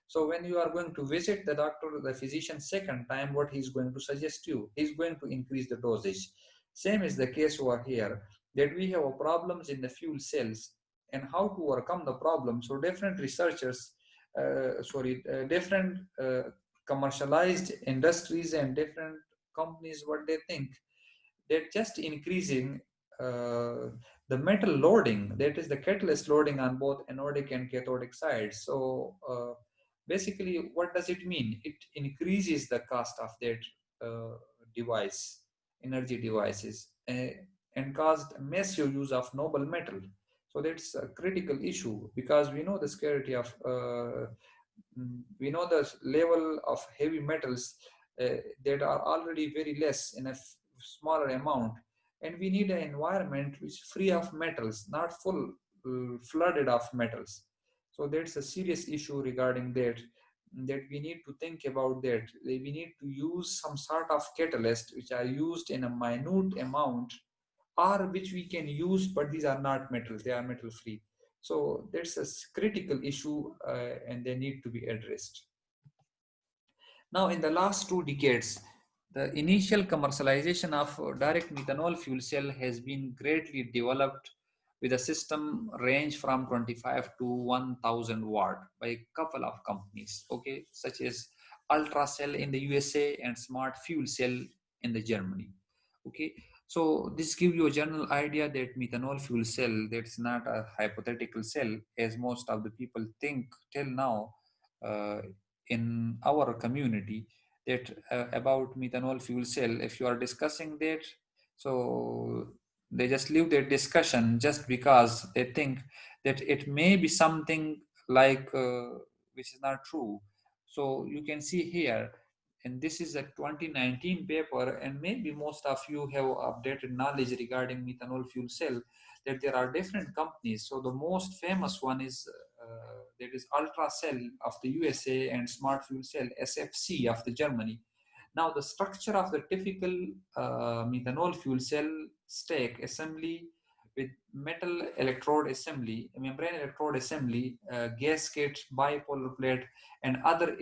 So when you are going to visit the doctor, the physician second time, what he's going to suggest you, he's going to increase the dosage. Same is the case over here, that we have problems in the fuel cells and how to overcome the problem. So different researchers, different commercialized industries and different companies, what they think, they're just increasing the metal loading, that is the catalyst loading on both anodic and cathodic sides. So basically, what does it mean? It increases the cost of that device, energy devices, and caused massive use of noble metal. So that's a critical issue, because we know the scarcity of we know the level of heavy metals that are already very less in a smaller amount, and we need an environment which is free of metals, not full flooded of metals. So that's a serious issue regarding that, that we need to think about that. We need to use some sort of catalyst which are used in a minute amount, or which we can use, but these are not metals, they are metal free. So that's a critical issue, and they need to be addressed. Now, in the last 2 decades, the initial commercialization of direct methanol fuel cell has been greatly developed, with a system range from 25 to 1000 watt by a couple of companies, okay, such as Ultracell in the USA and Smart Fuel Cell in the Germany. Okay, so this gives you a general idea that methanol fuel cell, that's not a hypothetical cell, as most of the people think till now. In our community, that about methanol fuel cell, if you are discussing that, so they just leave their discussion just because they think that it may be something like which is not true. So you can see here, and this is a 2019 paper, and maybe most of you have updated knowledge regarding methanol fuel cell, that there are different companies. So the most famous one is that is Ultracell of the USA and Smart Fuel Cell SFC of the Germany. Now the structure of the typical methanol fuel cell stack assembly, with metal electrode assembly, membrane electrode assembly, gasket, bipolar plate, and other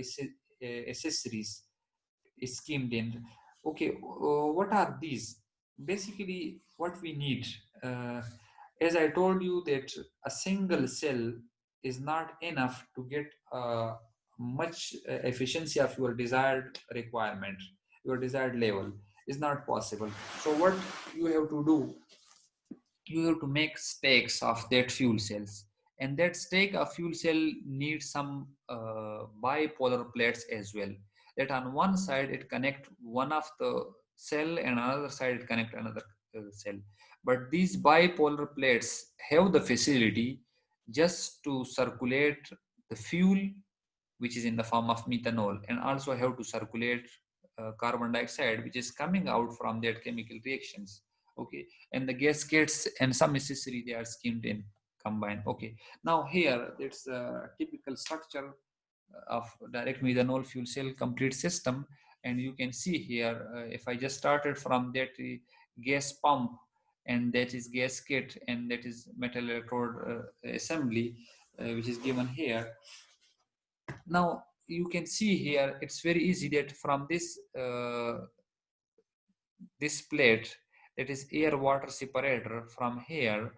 accessories schemed in. Okay, what are these? Basically, what we need, as I told you, that a single cell is not enough to get much efficiency of your desired requirement, your desired level is not possible. So what you have to do, you have to make stacks of that fuel cells, and that stack of fuel cell needs some bipolar plates as well, that on one side it connect one of the cell and another side it connect another cell. But these bipolar plates have the facility just to circulate the fuel, which is in the form of methanol, and also have to circulate carbon dioxide, which is coming out from their chemical reactions. Okay, and the gaskets and some accessory they are skimmed in combined. Okay, now here it's a typical structure of direct methanol fuel cell complete system, and you can see here, if I just started from that gas pump, and that is gasket, and that is metal electrode assembly, which is given here. Now you can see here, it's very easy that from this plate, that is air water separator, from here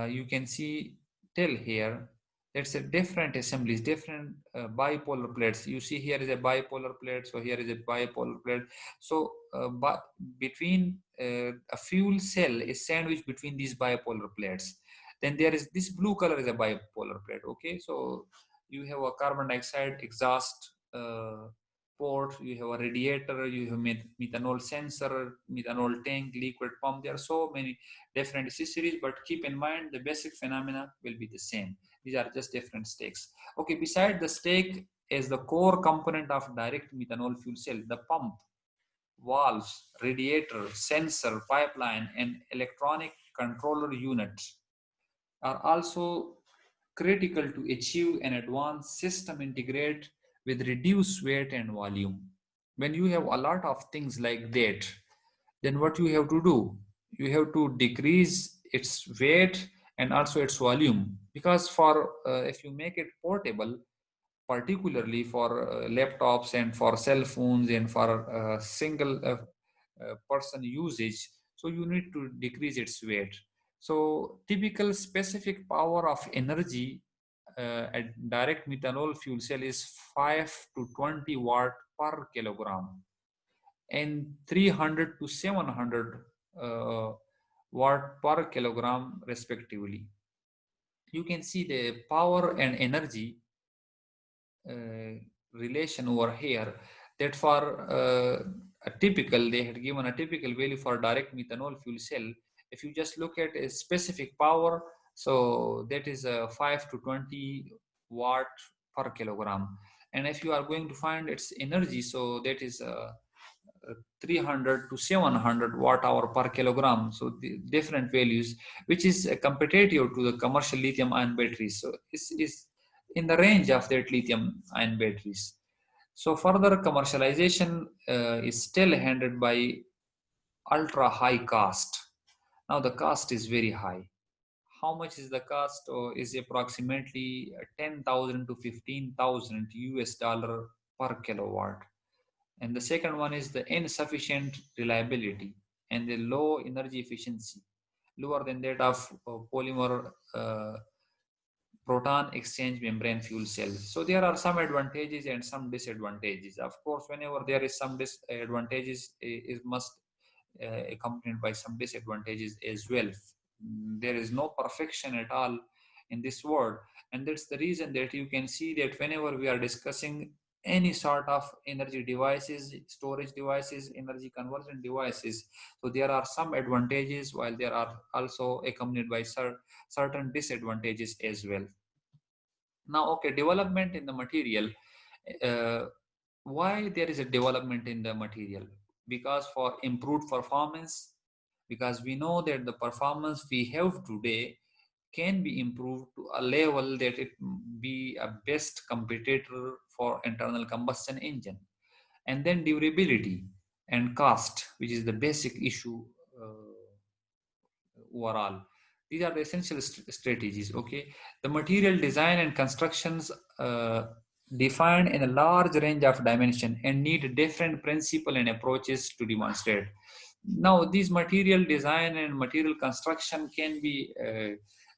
you can see till here, that's a different assemblies, different bipolar plates. You see here is a bipolar plate, so here is a bipolar plate. So but between a fuel cell is sandwiched between these bipolar plates. Then there is this blue color is a bipolar plate. Okay, so You have a carbon dioxide exhaust port, you have a radiator, you have methanol sensor, methanol tank, liquid pump. There are so many different accessories, but keep in mind the basic phenomena will be the same. These are just different stakes. Okay, beside the stake is the core component of direct methanol fuel cell, the pump, valves, radiator, sensor, pipeline, and electronic controller units are also critical to achieve an advanced system integrate with reduced weight and volume. When you have a lot of things like that, then what you have to do? You have to decrease its weight and also its volume, because for if you make it portable, particularly for laptops and for cell phones and for single person usage, so you need to decrease its weight. So typical specific power of energy at direct methanol fuel cell is 5 to 20 watt per kilogram and 300 to 700 watt per kilogram respectively. You can see the power and energy uh, relation over here, that for a typical, they had given a typical value for direct methanol fuel cell. If you just look at a specific power, so that is 5 to 20 watt per kilogram. And if you are going to find its energy, so that is 300 to 700 watt hour per kilogram. So the different values, which is competitive to the commercial lithium ion batteries. So is in the range of that lithium ion batteries. So further commercialization is still handled by ultra high cost. Now the cost is very high. How much is the cost? Is approximately 10,000 to 15,000 US dollar per kilowatt. And the second one is the insufficient reliability and the low energy efficiency, lower than that of polymer proton exchange membrane fuel cells. So there are some advantages and some disadvantages. Of course, whenever there is some disadvantages, it must accompanied by some disadvantages as well. There is no perfection at all in this world, and that's the reason that you can see that whenever we are discussing any sort of energy devices, storage devices, energy conversion devices, so there are some advantages while there are also accompanied by certain disadvantages as well. Now, okay, development in the material. Uh, why there is a development in the material? Because for improved performance, because we know that the performance we have today can be improved to a level that it be a best competitor for internal combustion engine. And then durability and cost, which is the basic issue overall. These are the essential strategies. Okay, the material design and constructions defined in a large range of dimension and need different principle and approaches to demonstrate. Now these material design and material construction can be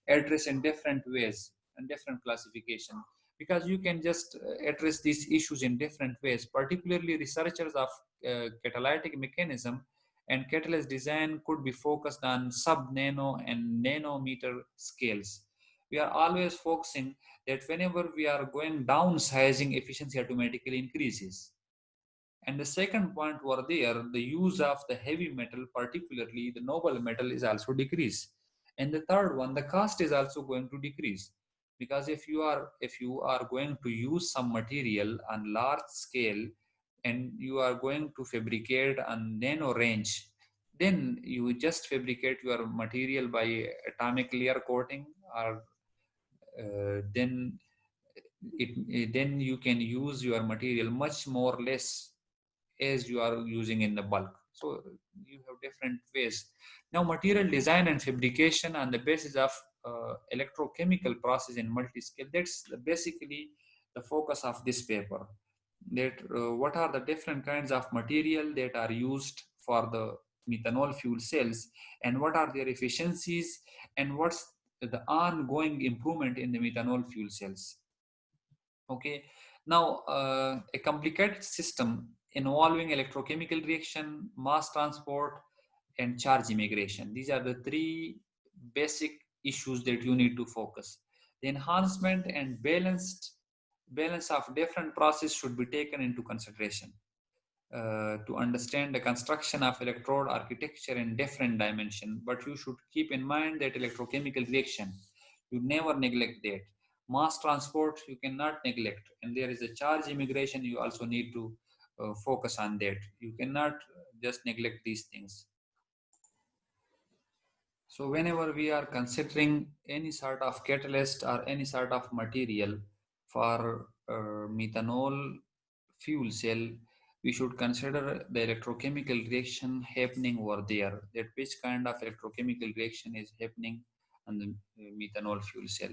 addressed in different ways and different classification, because you can just address these issues in different ways. Particularly researchers of catalytic mechanism and catalyst design could be focused on sub nano and nanometer scales. We are always focusing that whenever we are going downsizing, efficiency automatically increases. And the second point over there, the use of the heavy metal, particularly the noble metal, is also decreased. And the third one, the cost is also going to decrease, because if you are going to use some material on large scale and you are going to fabricate on nano range, then you just fabricate your material by atomic layer coating, or then you can use your material much more less as you are using in the bulk. So you have different ways. Now material design and fabrication on the basis of electrochemical process in multi-scale, that's basically the focus of this paper. That what are the different kinds of material that are used for the methanol fuel cells, and what are their efficiencies, and what's the ongoing improvement in the methanol fuel cells. Okay, now a complicated system involving electrochemical reaction, mass transport, and charge immigration. These are the three basic issues that you need to focus. The enhancement and balanced balance of different processes should be taken into consideration to understand the construction of electrode architecture in different dimension. But you should keep in mind that electrochemical reaction, you never neglect that. Mass transport, you cannot neglect. And there is a charge immigration, you also need to focus on that. You cannot just neglect these things. So whenever we are considering any sort of catalyst or any sort of material for methanol fuel cell, we should consider the electrochemical reaction happening over there. That which kind of electrochemical reaction is happening on the methanol fuel cell.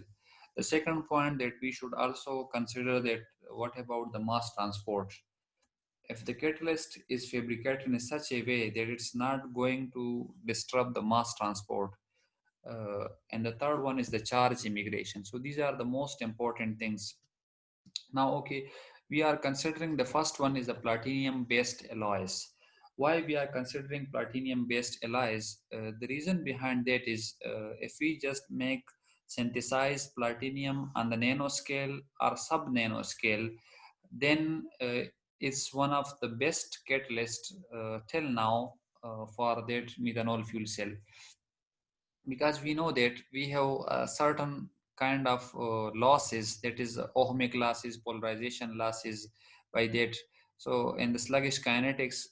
The second point that we should also consider that what about the mass transport? If the catalyst is fabricated in such a way that it's not going to disrupt the mass transport, and the third one is the charge immigration. So these are the most important things. Now, okay, we are considering the first one is the platinum based alloys. Why we are considering platinum based alloys? The reason behind that is if we just make synthesize platinum on the nanoscale or sub nanoscale, then it's one of the best catalysts till now for that methanol fuel cell, because we know that we have a certain kind of losses, that is ohmic losses, polarization losses by that. So in the sluggish kinetics,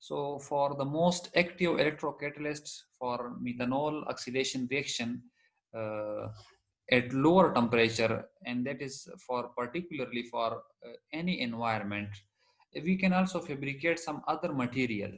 so for the most active electrocatalysts for methanol oxidation reaction uh, at lower temperature, and that is for particularly for any environment, we can also fabricate some other material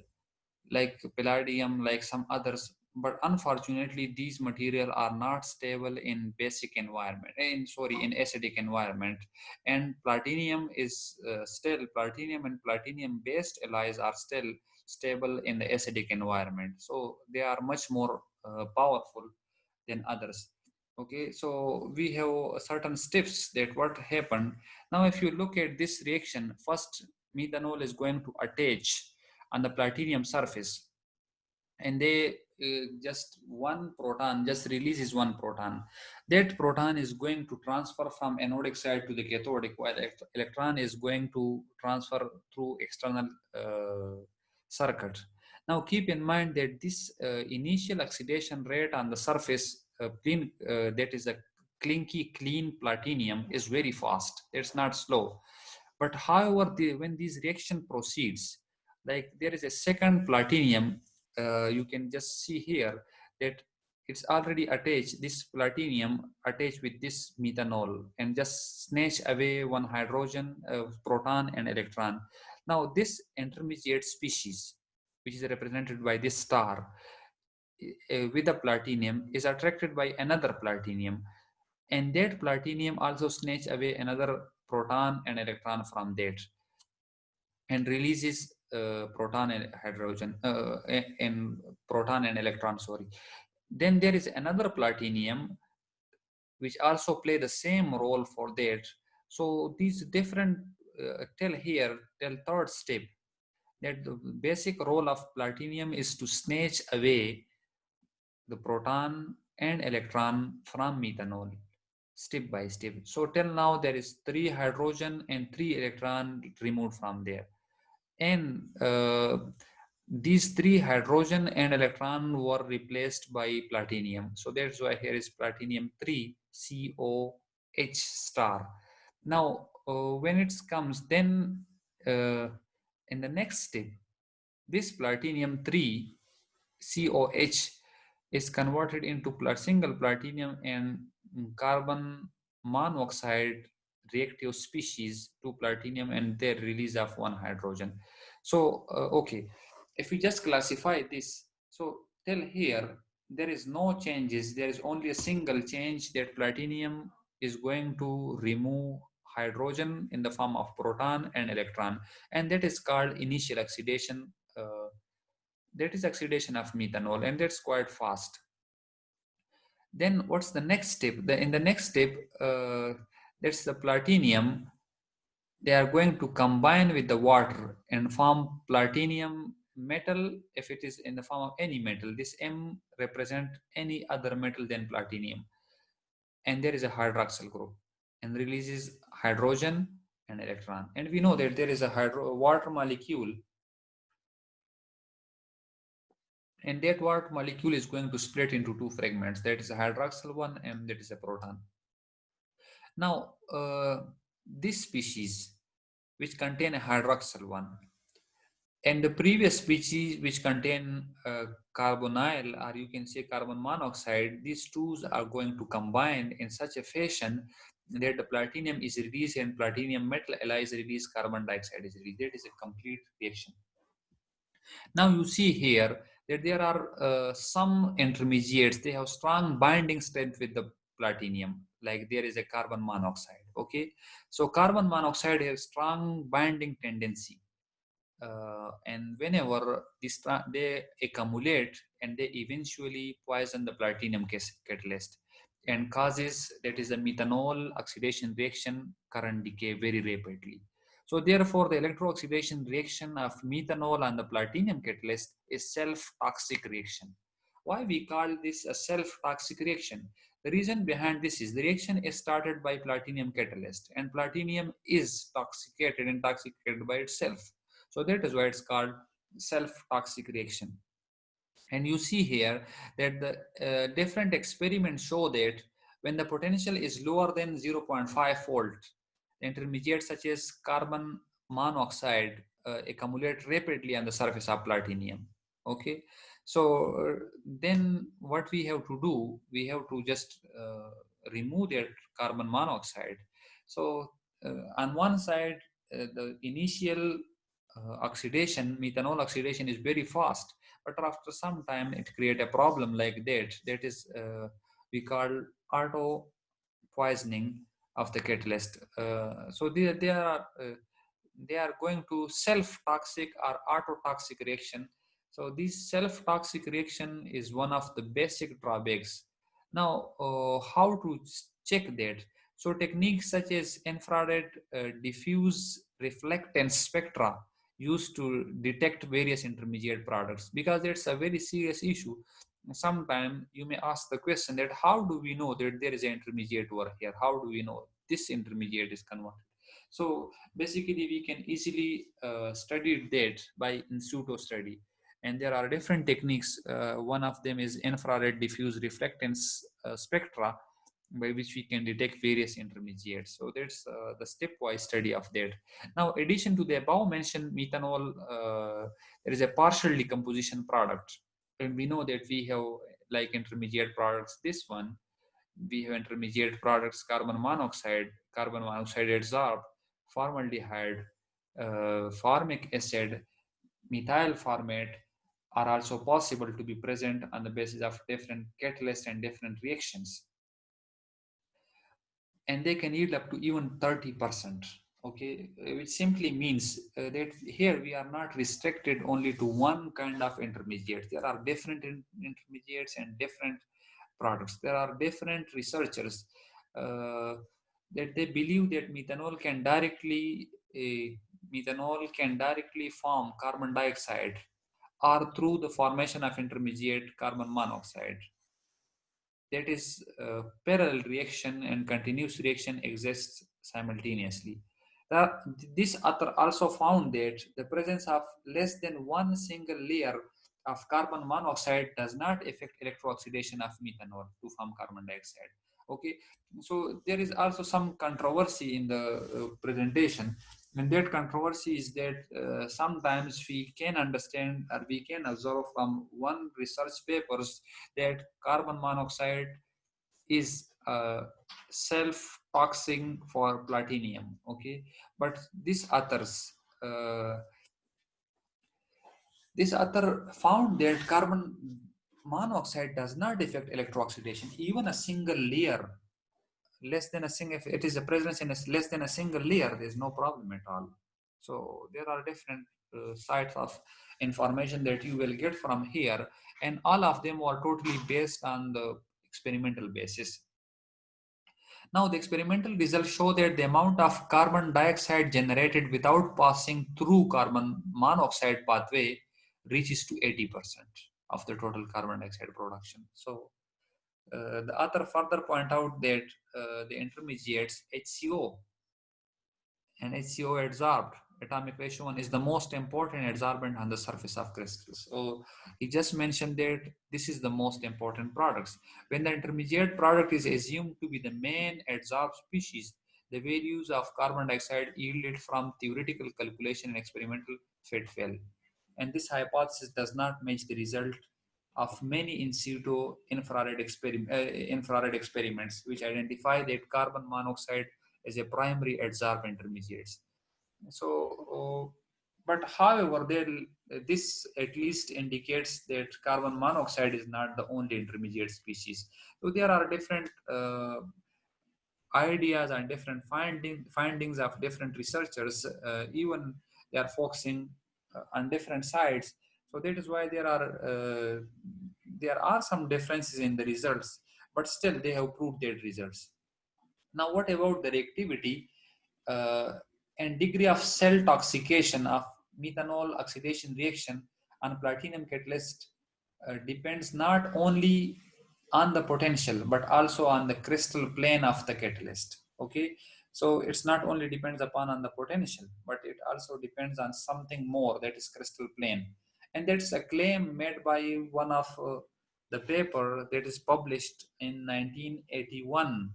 like palladium, like some others. But unfortunately, these material are not stable in basic environment, in acidic environment. And platinum is still, platinum and platinum based alloys are still stable in the acidic environment. So they are much more powerful than others. Okay, so we have certain steps that what happened. Now, if you look at this reaction, first methanol is going to attach on the platinum surface, and they just one proton just releases one proton. That proton is going to transfer from anodic side to the cathodic, while electron is going to transfer through external circuit. Now keep in mind that this initial oxidation rate on the surface, that is a clinky clean platinum, is very fast. It's not slow. But however, when this reaction proceeds, like there is a second platinum, you can just see here that it's already attached, this platinum attached with this methanol, and just snatch away one hydrogen, proton and electron. Now this intermediate species, which is represented by this star, with the platinum is attracted by another platinum, and that platinum also snatch away another proton and electron from that, and releases proton and hydrogen, and proton and electron, sorry. Then there is another platinum which also play the same role for that. So these different, till here, till third step, that the basic role of platinum is to snatch away the proton and electron from methanol step by step. So till now there is 3 hydrogen and 3 electron removed from there. And these 3 hydrogen and electron were replaced by platinum. So that's why here is platinum 3 COH star. Now when it comes, then in the next step, this platinum 3 COH is converted into single platinum and carbon monoxide reactive species to platinum, and their release of one hydrogen. So, okay, if we just classify this, so till here, there is no changes. There is only a single change, that platinum is going to remove hydrogen in the form of proton and electron, and that is called initial oxidation. That is oxidation of methanol, and that's quite fast. Then what's the next step? In the next step, that's the platinum. They are going to combine with the water and form platinum metal. If it is in the form of any metal, this M represent any other metal than platinum, and there is a hydroxyl group. and releases hydrogen and electron. And we know that there is a water molecule, and that water molecule is going to split into two fragments. That is a hydroxyl one, and that is a proton. Now, this species, which contain a hydroxyl one, and the previous species which contain carbonyl, or you can say carbon monoxide, these two are going to combine in such a fashion that the platinum is released and platinum metal alloys release, carbon dioxide is released. That is a complete reaction. Now you see here that there are some intermediates, they have strong binding strength with the platinum, like there is a carbon monoxide. Okay, so carbon monoxide has strong binding tendency, and whenever they accumulate, and they eventually poison the platinum catalyst and causes, that is a methanol oxidation reaction, current decay very rapidly. So therefore the electro-oxidation reaction of methanol and the platinum catalyst is self-toxic reaction. Why we call this a self-toxic reaction? The reason behind this is the reaction is started by platinum catalyst, and platinum is intoxicated by itself. So that is why it's called self-toxic reaction. And you see here that the different experiments show that when the potential is lower than 0.5 volt, intermediates such as carbon monoxide accumulate rapidly on the surface of platinum. Okay, so then what we have to do, we have to just remove that carbon monoxide. So on one side, the initial oxidation, methanol oxidation is very fast, but after some time it create a problem like that. That is we call auto poisoning of the catalyst. So they are going to self-toxic or auto-toxic reaction. So this self-toxic reaction is one of the basic drawbacks. Now, how to check that? So techniques such as infrared diffuse reflectance spectra used to detect various intermediate products, because it's a very serious issue. Sometimes you may ask the question that how do we know that there is an intermediate over here? How do we know this intermediate is converted? So basically we can easily study that by in situ study. And there are different techniques. One of them is infrared diffuse reflectance spectra, by which we can detect various intermediates. So that's the stepwise study of that. Now, addition to the above mentioned methanol, there is a partial decomposition product. And we know that we have like intermediate products, this one, we have intermediate products, carbon monoxide adsorb, formaldehyde, formic acid, methyl formate are also possible to be present on the basis of different catalysts and different reactions. And they can yield up to even 30%. Okay, which simply means that here we are not restricted only to one kind of intermediate. There are different intermediates and different products. There are different researchers that they believe that methanol can directly form carbon dioxide, or through the formation of intermediate carbon monoxide. That is parallel reaction and continuous reaction exists simultaneously. This author also found that the presence of less than one single layer of carbon monoxide does not affect electrooxidation of methanol to form carbon dioxide. Okay, so there is also some controversy in the presentation, and that controversy is that sometimes we can understand or we can observe from one research papers that carbon monoxide is self-toxic for platinum. Okay, but uh, this author found that carbon monoxide does not affect electrooxidation. Even a single layer, less than a single, if it is a presence in less than a single layer, there's no problem at all. So there are different sites of information that you will get from here, and all of them are totally based on the experimental basis. Now, the experimental results show that the amount of carbon dioxide generated without passing through carbon monoxide pathway reaches to 80% of the total carbon dioxide production. So The author further point out that the intermediates HCO and HCO adsorbed atomic ratio 1 is the most important adsorbent on the surface of crystals. So he just mentioned that this is the most important products. When the intermediate product is assumed to be the main adsorbed species, the values of carbon dioxide yielded from theoretical calculation and experimental fit fail. And this hypothesis does not match the result of many in situ infrared experiments, which identify that carbon monoxide as a primary adsorbed intermediate. So, but however, this at least indicates that carbon monoxide is not the only intermediate species. So there are different ideas and different findings of different researchers. Even they are focusing on different sides. So that is why there are some differences in the results, but still they have proved their results. Now, what about the reactivity uh, and degree of cell toxication of methanol oxidation reaction on platinum catalyst depends not only on the potential but also on the crystal plane of the catalyst. Okay, so it's not only depends upon on the potential, but it also depends on something more, that is crystal plane. And that's a claim made by one of the paper that is published in 1981.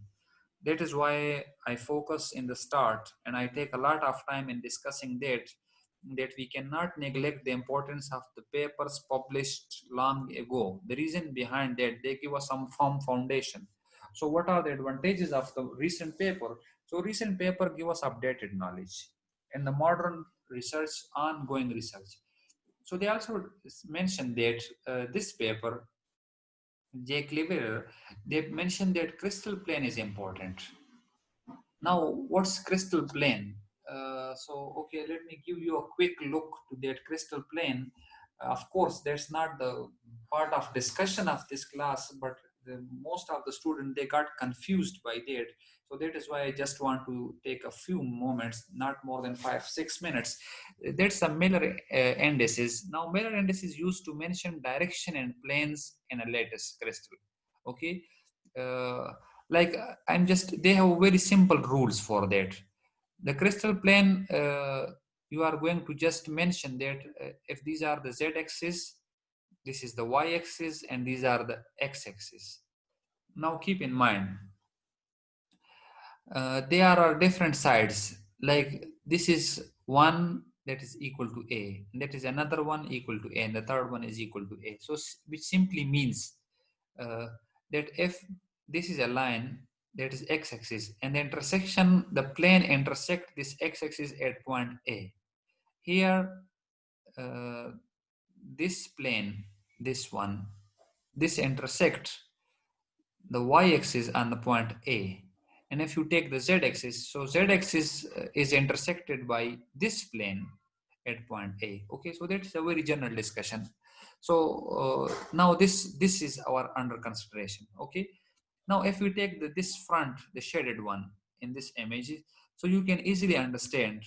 That is why I focus in the start and I take a lot of time in discussing that we cannot neglect the importance of the papers published long ago. The reason behind that, they give us some firm foundation. So what are the advantages of the recent paper? So recent paper give us updated knowledge and the modern research, ongoing research. So they also mentioned that this paper, J. Cleverer, they mentioned that crystal plane is important. Now, what's crystal plane? Okay, let me give you a quick look to that crystal plane. Of course, that's not the part of discussion of this class, but most of the students, they got confused by that. So that is why I just want to take a few moments, not more than 5-6 minutes. That's a Miller indices. Now, Miller indices used to mention direction and planes in a lattice crystal. Okay. Uh, like I'm just, they have very simple rules for that. The crystal plane, you are going to just mention that if these are the z-axis, this is the y-axis, and these are the x-axis. Now keep in mind, there are different sides. Like this is one that is equal to a, and that is another one equal to a, and the third one is equal to a. So which simply means uh, that if this is a line that is x-axis and the intersection, the plane intersect this x-axis at point A. Here, uh, this plane, this one, this intersect the y-axis on the point A. And if you take the z-axis, so z-axis is intersected by this plane at point A. Okay, so that's a very general discussion. So now this is our under consideration. Okay, now if we take this front, the shaded one in this image, so you can easily understand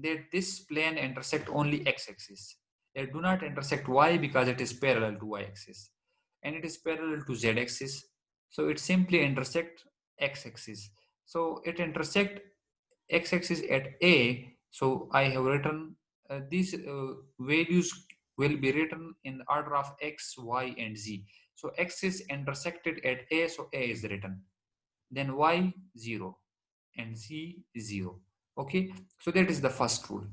that this plane intersect only x-axis. It do not intersect y because it is parallel to y-axis, and it is parallel to z-axis. So it simply intersect x-axis. So it intersect x-axis at A. So I have written these values will be written in the order of x, y, and z. So x is intersected at A, so A is written. Then y 0 and z 0. Okay, so that is the first rule.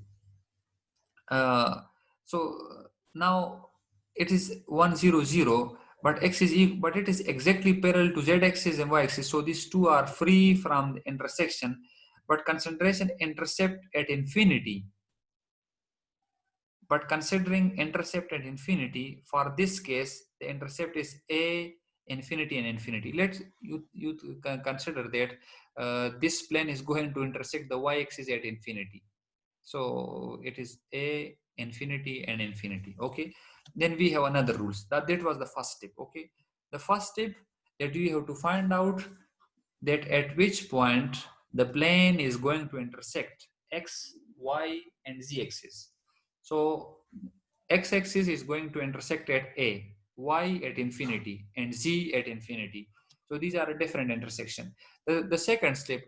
So now it is 1 0 0, but x is equal, but it is exactly parallel to z-axis and y-axis. So these two are free from the intersection, but concentration intercept at infinity. But considering intercept at infinity, for this case, the intercept is a infinity and infinity. Let's you consider that this plane is going to intersect the y-axis at infinity. So it is a infinity and infinity. Okay, then we have another rules. That was the first step. Okay, the first step that we have to find out that at which point the plane is going to intersect x, y, and z axis. So x axis is going to intersect at A. y at infinity and z at infinity. So these are a different intersection. The second step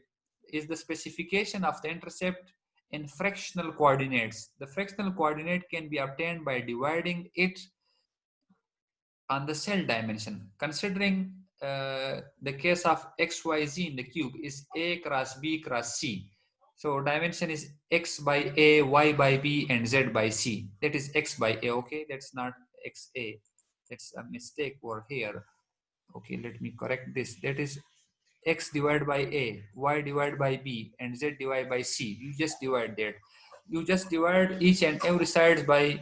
is the specification of the intercept in fractional coordinates. The fractional coordinate can be obtained by dividing it on the cell dimension. Considering the case of xyz in the cube is a cross b cross c. So dimension is x by a, y by b, and z by c. That is x by a. Okay, that's not xa. That's a mistake over here. Okay, let me correct this. That is x divided by a, y divided by b, and z divided by c. You just divide that. You just divide each and every sides by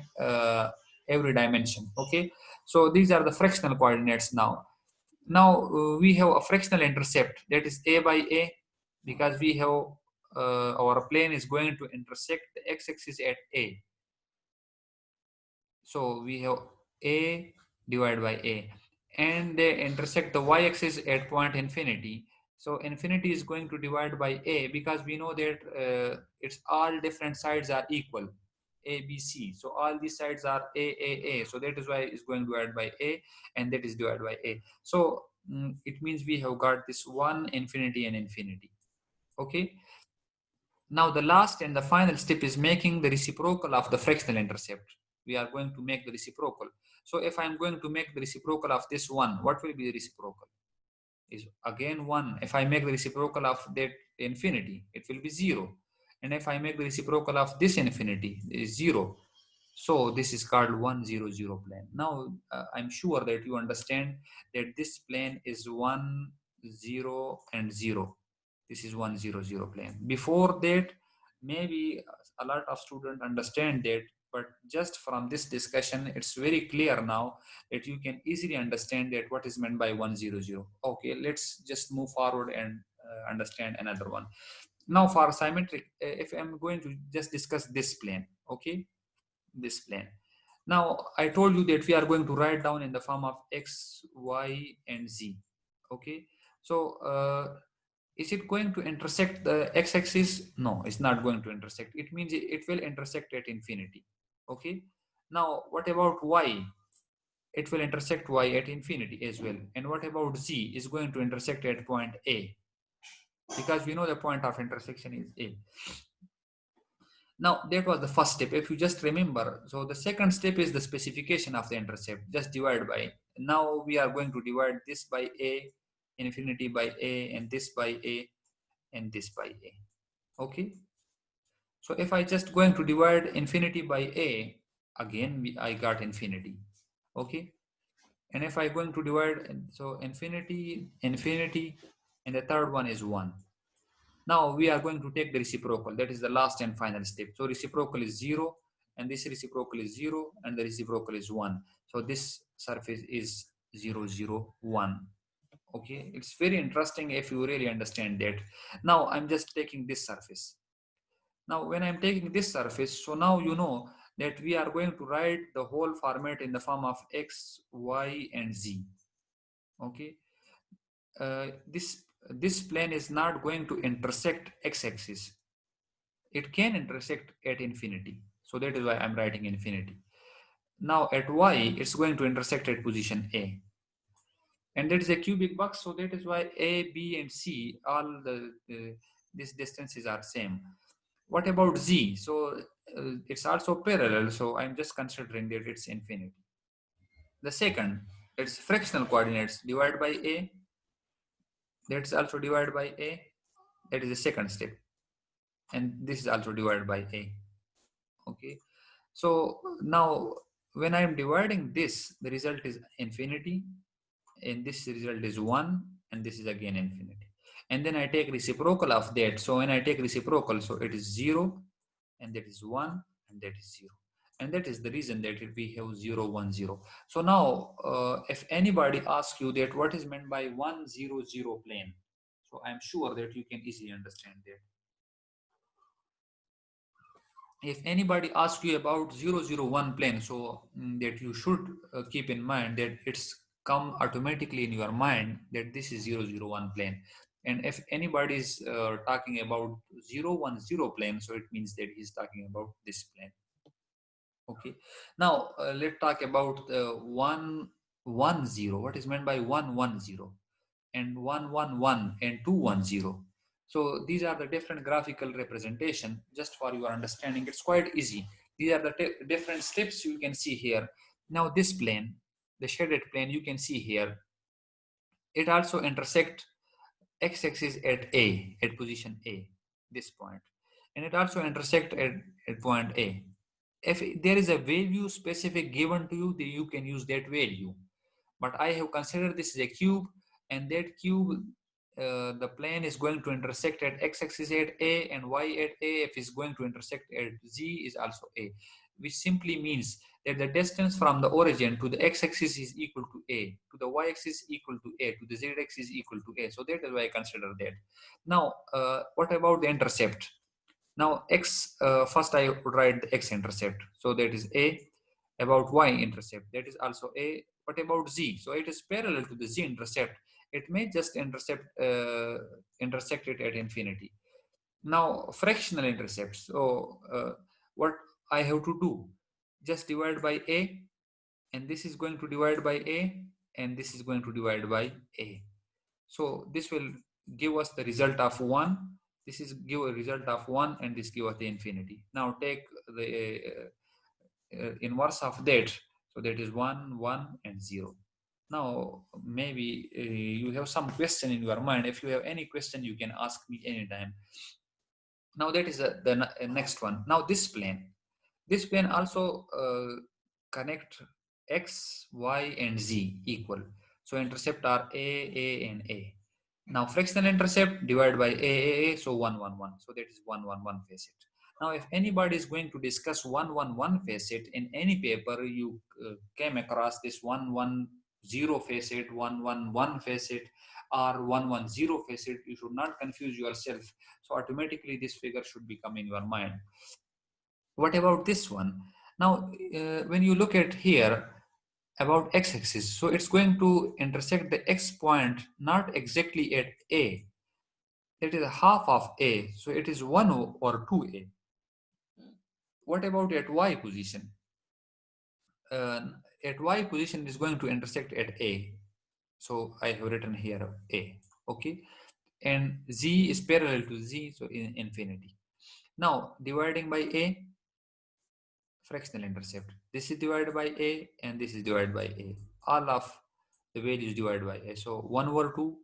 every dimension. Okay, so these are the fractional coordinates now. Now we have a fractional intercept, that is a by a, because we have our plane is going to intersect the x-axis at a. So we have a divided by a, and they intersect the y-axis at point infinity. So infinity is going to divide by a, because we know that it's all different sides are equal, a b c. So all these sides are a. So that is why it's going to divide by a, and that is divided by a. So it means we have got this one, infinity and infinity. Okay. Now the last and the final step is making the reciprocal of the fractional intercept. We are going to make the reciprocal. So if I'm going to make the reciprocal of this one, what will be the reciprocal? Is again 1. If I make the reciprocal of that infinity, it will be 0. And if I make the reciprocal of this infinity, it is 0. So this is called 1, 0, 0 plane. Now I'm sure that you understand that this plane is 1, 0 and 0. This is 1, 0, 0 plane. Before that, maybe a lot of students understand that, but just from this discussion, it's very clear now that you can easily understand that what is meant by 1, 0, 0. Okay, let's just move forward and understand another one. Now for symmetric, if I'm going to just discuss this plane, okay, this plane. Now I told you that we are going to write down in the form of x, y, and z. Okay, so is it going to intersect the x-axis? No, it's not going to intersect. It means it will intersect at infinity. Okay, now what about y? It will intersect y at infinity as well. And what about z? Is going to intersect at point a, because we know the point of intersection is a. Now that was the first step, if you just remember. So the second step is the specification of the intercept, just divide by. Now we are going to divide this by a, infinity by a, and this by a, and this by a. Okay, so if I just going to divide infinity by a, again I got infinity. Okay, and if I going to divide, so infinity, infinity, and the third one is 1. Now we are going to take the reciprocal. That is the last and final step. So reciprocal is 0, and this reciprocal is 0, and the reciprocal is 1. So this surface is 0, 0, 1. Okay, it's very interesting if you really understand that. Now I'm just taking this surface. Now when I'm taking this surface, so now you know that we are going to write the whole format in the form of x, y, and z. Okay, this plane is not going to intersect x-axis. It can intersect at infinity. So that is why I'm writing infinity. Now at y, it's going to intersect at position A. And that is a cubic box, so that is why A, B, and C, all these distances are same. What about Z? So it's also parallel, so I'm just considering that it's infinity. The second, it's fractional coordinates, divide by A. That's also divided by A. That is the second step. And this is also divided by A. Okay. So now when I am dividing this, the result is infinity, and this result is 1, and this is again infinity. And then I take reciprocal of that. So when I take reciprocal, so it is 0, and that is 1, and that is 0. And that is the reason that we have 0, 1, 0. So now if anybody asks you that what is meant by 1, 0, 0 plane, so I'm sure that you can easily understand that. If anybody asks you about 001 plane, so that you should keep in mind that it's come automatically in your mind that this is 001 plane. And if anybody is talking about 010 plane, so it means that he's talking about this plane. Okay, now let's talk about 1 1 0. What is meant by 1 1 0? And 1 1 1 and 2 1 0. So these are the different graphical representation. Just for your understanding, it's quite easy. These are the different steps you can see here. Now this plane, the shaded plane, you can see here, it also intersect x-axis at A, at position A, this point, and it also intersect at point A. If there is a value specific given to you, then you can use that value. But I have considered this is a cube, and that cube, the plane is going to intersect at x-axis at A and y at A. If it's going to intersect at Z is also A, which simply means that the distance from the origin to the x-axis is equal to A, to the y-axis equal to A, to the z-axis equal to A. So that is why I consider that. Now, what about the intercept? Now, first I would write the x-intercept. So that is A. About y-intercept, that is also A. What about z? So it is parallel to the z-intercept. It may just intersect it at infinity. Now, fractional intercepts. So what I have to do? Just divide by A, and this is going to divide by A, and this is going to divide by A. So this will give us the result of 1. This is give a result of 1, and this give us the infinity. Now take the inverse of that. So that is 1, 1, and 0. Now maybe you have some question in your mind. If you have any question, you can ask me anytime. Now that is the next one. Now this plane also connect x, y, and z equal. So intercept are a, and a. Now fractional intercept divided by a, so 1, 1, 1. So that is 1, 1, 1 facet. Now if anybody is going to discuss 1, 1, 1 facet in any paper, you came across this 1, 1, 0 facet, 1, 1, 1 facet, or 1, 1, 0 facet, you should not confuse yourself. So automatically this figure should become in your mind. What about this one? Now, when you look at here about x-axis, so it's going to intersect the x point not exactly at A. It is half of A, so it is 1 or 2A. What about at y position? At y position is going to intersect at A. So I have written here A, okay? And z is parallel to z, so in infinity. Now, dividing by A, fractional intercept. This is divided by A, and this is divided by A. All of the values divided by A. So 1 over 2,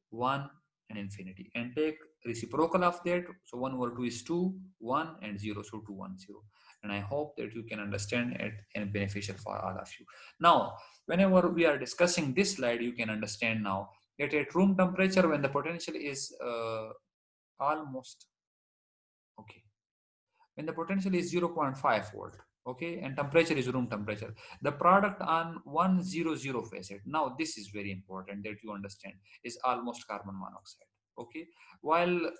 1, and infinity. And take reciprocal of that. So 1 over 2 is 2, 1, and 0. So 2, 1, 0. And I hope that you can understand it and beneficial for all of you. Now, whenever we are discussing this slide, you can understand now that at room temperature, when the potential is almost, okay, when the potential is 0.5 volt, okay, and temperature is room temperature, the product on 100 facet, now this is very important that you understand, is almost carbon monoxide, okay, while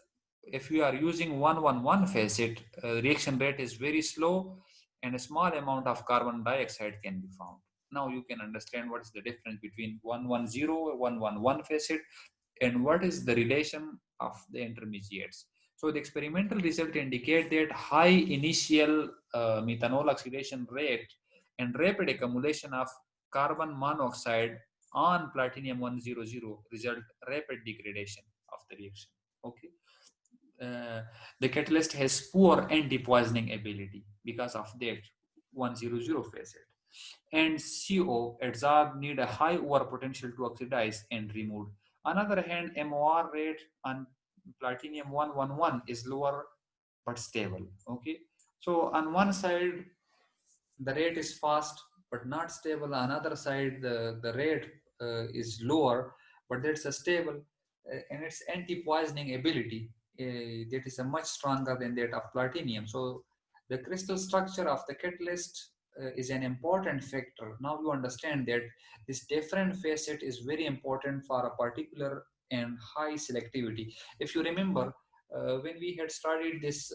if you are using 111 facet, reaction rate is very slow and a small amount of carbon dioxide can be found. Now you can understand what is the difference between 110 111 facet and what is the relation of the intermediates. So the experimental result indicate that high initial methanol oxidation rate and rapid accumulation of carbon monoxide on platinum 100 result rapid degradation of the reaction. Okay. The catalyst has poor anti-poisoning ability because of that 100 facet. And CO adsorb need a high over potential to oxidize and remove. On the other hand, MOR rate on platinum 111 is lower but stable. Okay, so on one side the rate is fast but not stable. On other side the rate is lower but that's a stable, and its anti-poisoning ability that is a much stronger than that of platinum. So the crystal structure of the catalyst is an important factor. Now you understand that this different facet is very important for a particular and high selectivity. If you remember, when we had studied this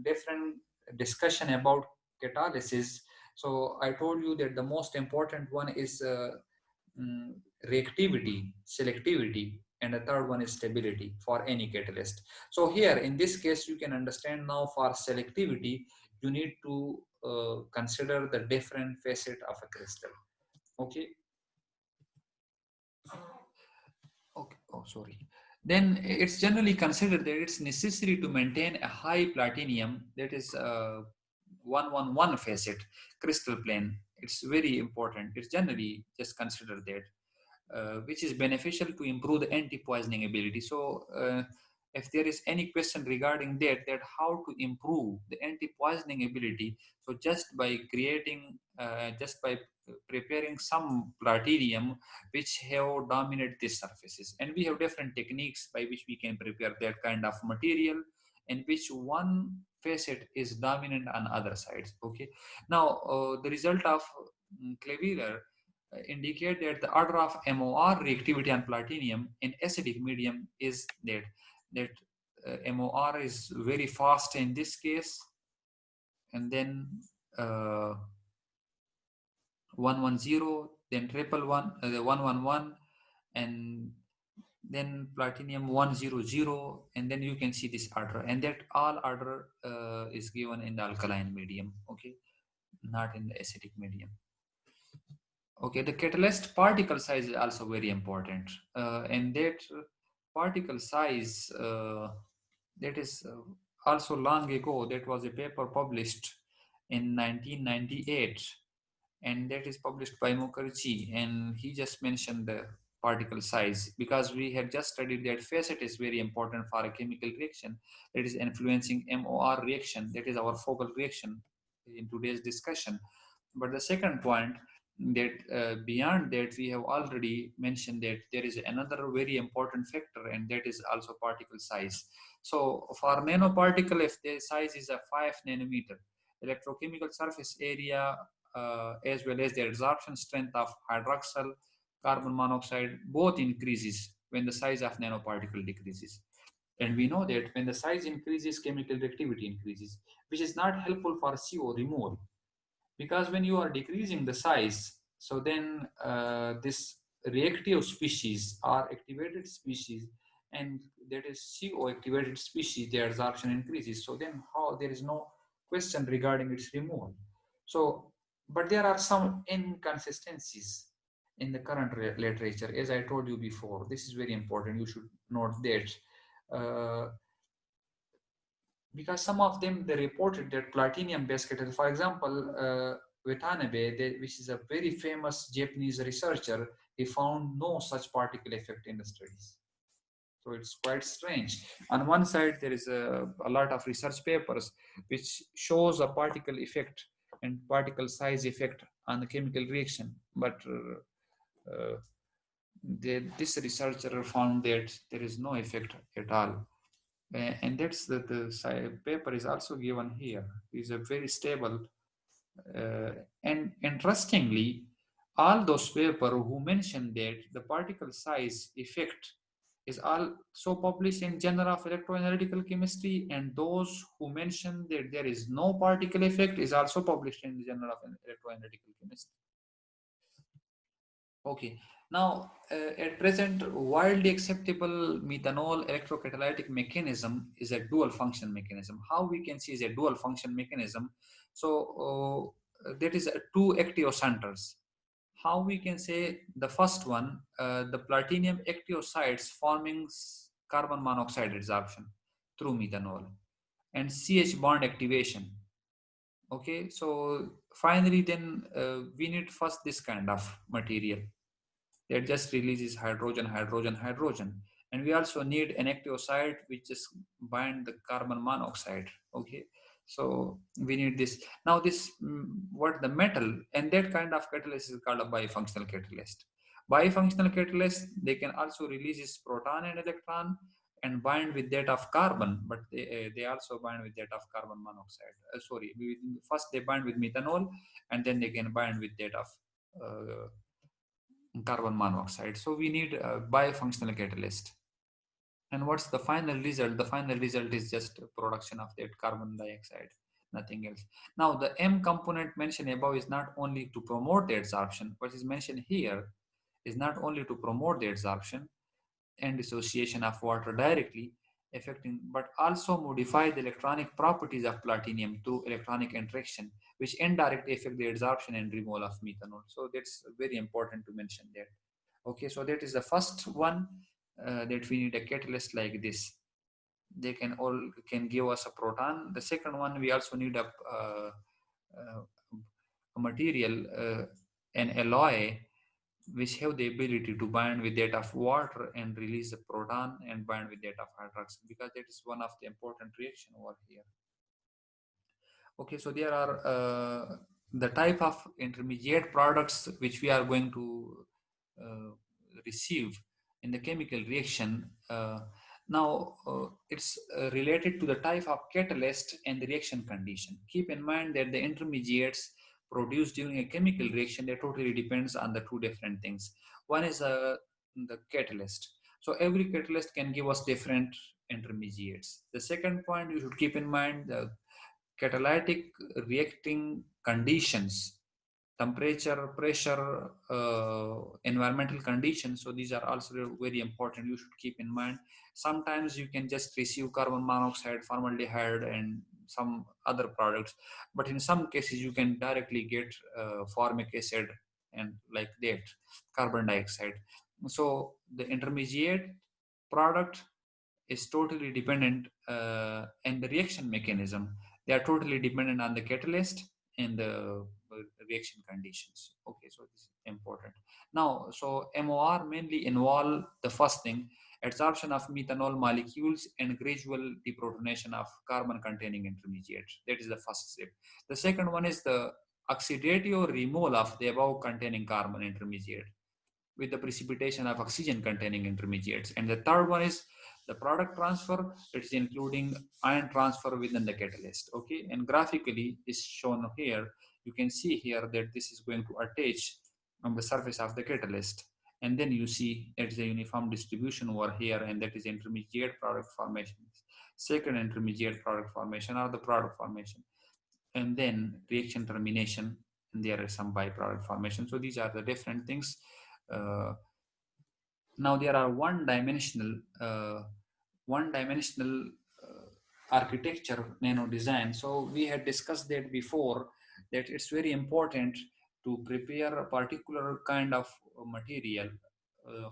different discussion about catalysis, so I told you that the most important one is mm, reactivity, selectivity, and the third one is stability for any catalyst. So here in this case, you can understand now for selectivity, you need to consider the different facet of a crystal. Okay. Okay. Oh, sorry. Then it's generally considered that it's necessary to maintain a high platinum, that is 111 facet crystal plane. It's very important. It's generally just considered that, which is beneficial to improve the anti-poisoning ability. So if there is any question regarding that how to improve the anti-poisoning ability, so just by creating, just by preparing some platinum which have dominate these surfaces, and we have different techniques by which we can prepare that kind of material in which one facet is dominant on other sides. Okay, now the result of Cleverer indicate that the order of MOR reactivity on platinum in acidic medium is that MOR is very fast in this case, and then 110, then 111, and then platinum 100, and then you can see this order, and that all order is given in the alkaline medium. Okay, not in the acidic medium. Okay, the catalyst particle size is also very important, and that particle size, that is also long ago. That was a paper published in 1998, and that is published by Mukherjee, and he just mentioned the particle size because we have just studied that facet is very important for a chemical reaction that is influencing MOR reaction. That is our focal reaction in today's discussion. But the second point, that beyond that, we have already mentioned that there is another very important factor, and that is also particle size. So for nanoparticle, if the size is a 5 nanometer, electrochemical surface area as well as the absorption strength of hydroxyl carbon monoxide both increases when the size of nanoparticle decreases. And we know that when the size increases, chemical reactivity increases, which is not helpful for CO removal, because when you are decreasing the size, so then this reactive species are activated species, and that is CO activated species, their absorption increases. So then how there is no question regarding its removal. So, but there are some inconsistencies in the current literature, as I told you before. This is very important. You should note that. Because some of them, they reported that platinum based catalyst, for example, Watanabe, which is a very famous Japanese researcher, he found no such particle effect in the studies. So it's quite strange. On one side, there is a lot of research papers which shows a particle effect and particle size effect on the chemical reaction, but this researcher found that there is no effect at all. And that's the paper is also given here. It's a very stable, and interestingly, all those paper who mentioned that the particle size effect is also published in Journal of Electroanalytical Chemistry, and those who mention that there is no particle effect is also published in the Journal of Electroanalytical Chemistry. Okay, now at present, widely acceptable methanol electrocatalytic mechanism is a dual function mechanism. How we can see is a dual function mechanism. So that is two active centers. How we can say the first one, the platinum active sites forming carbon monoxide adsorption through methanol, and CH bond activation. Okay, so finally then we need first this kind of material that just releases hydrogen, hydrogen, hydrogen. And we also need an active site which just bind the carbon monoxide. Okay, so we need this. Now this, what the metal, and that kind of catalyst is called a bifunctional catalyst. Bifunctional catalyst, they can also release this proton and electron and bind with that of carbon, but they also bind with that of carbon monoxide. First they bind with methanol, and then they can bind with that of carbon monoxide. So we need a bifunctional catalyst. And what's the final result? The final result is just production of that carbon dioxide, nothing else. Now the M component mentioned above is not only to promote the adsorption, what is mentioned here is not only to promote the adsorption and dissociation of water directly, affecting, but also modify the electronic properties of platinum through electronic interaction, which indirectly affect the absorption and removal of methanol. So that's very important to mention that. Okay, so that is the first one, that we need a catalyst like this. They can give us a proton. The second one, we also need a material, an alloy, which have the ability to bind with that of water and release the proton and bind with that of hydroxide, because that is one of the important reaction over here. Okay, so there are the type of intermediate products which we are going to uh, receive in the chemical reaction. It's related to the type of catalyst and the reaction condition. Keep in mind that the intermediates produced during a chemical reaction, they totally depends on the two different things. One is the catalyst. So every catalyst can give us different intermediates. The second point you should keep in mind, the catalytic reacting conditions, temperature, pressure, environmental conditions. So these are also very important. You should keep in mind. Sometimes you can just receive carbon monoxide, formaldehyde, and some other products, but in some cases you can directly get formic acid and like that, carbon dioxide. So the intermediate product is totally dependent, and the reaction mechanism, they are totally dependent on the catalyst and the reaction conditions. Okay, so this is important. Now, so MOR mainly involve the first thing, adsorption of methanol molecules and gradual deprotonation of carbon containing intermediates. That is the first step. The second one is the oxidative removal of the above containing carbon intermediate with the precipitation of oxygen containing intermediates. And the third one is the product transfer, it's including ion transfer within the catalyst. Okay, and graphically is shown here. You can see here that this is going to attach on the surface of the catalyst. And then you see it's a uniform distribution over here, and that is intermediate product formation. Second intermediate product formation or the product formation. And then reaction termination, and there is some byproduct formation. So these are the different things. Uh, Now there are one-dimensional architecture nano design. So we had discussed that before, that it's very important to prepare a particular kind of material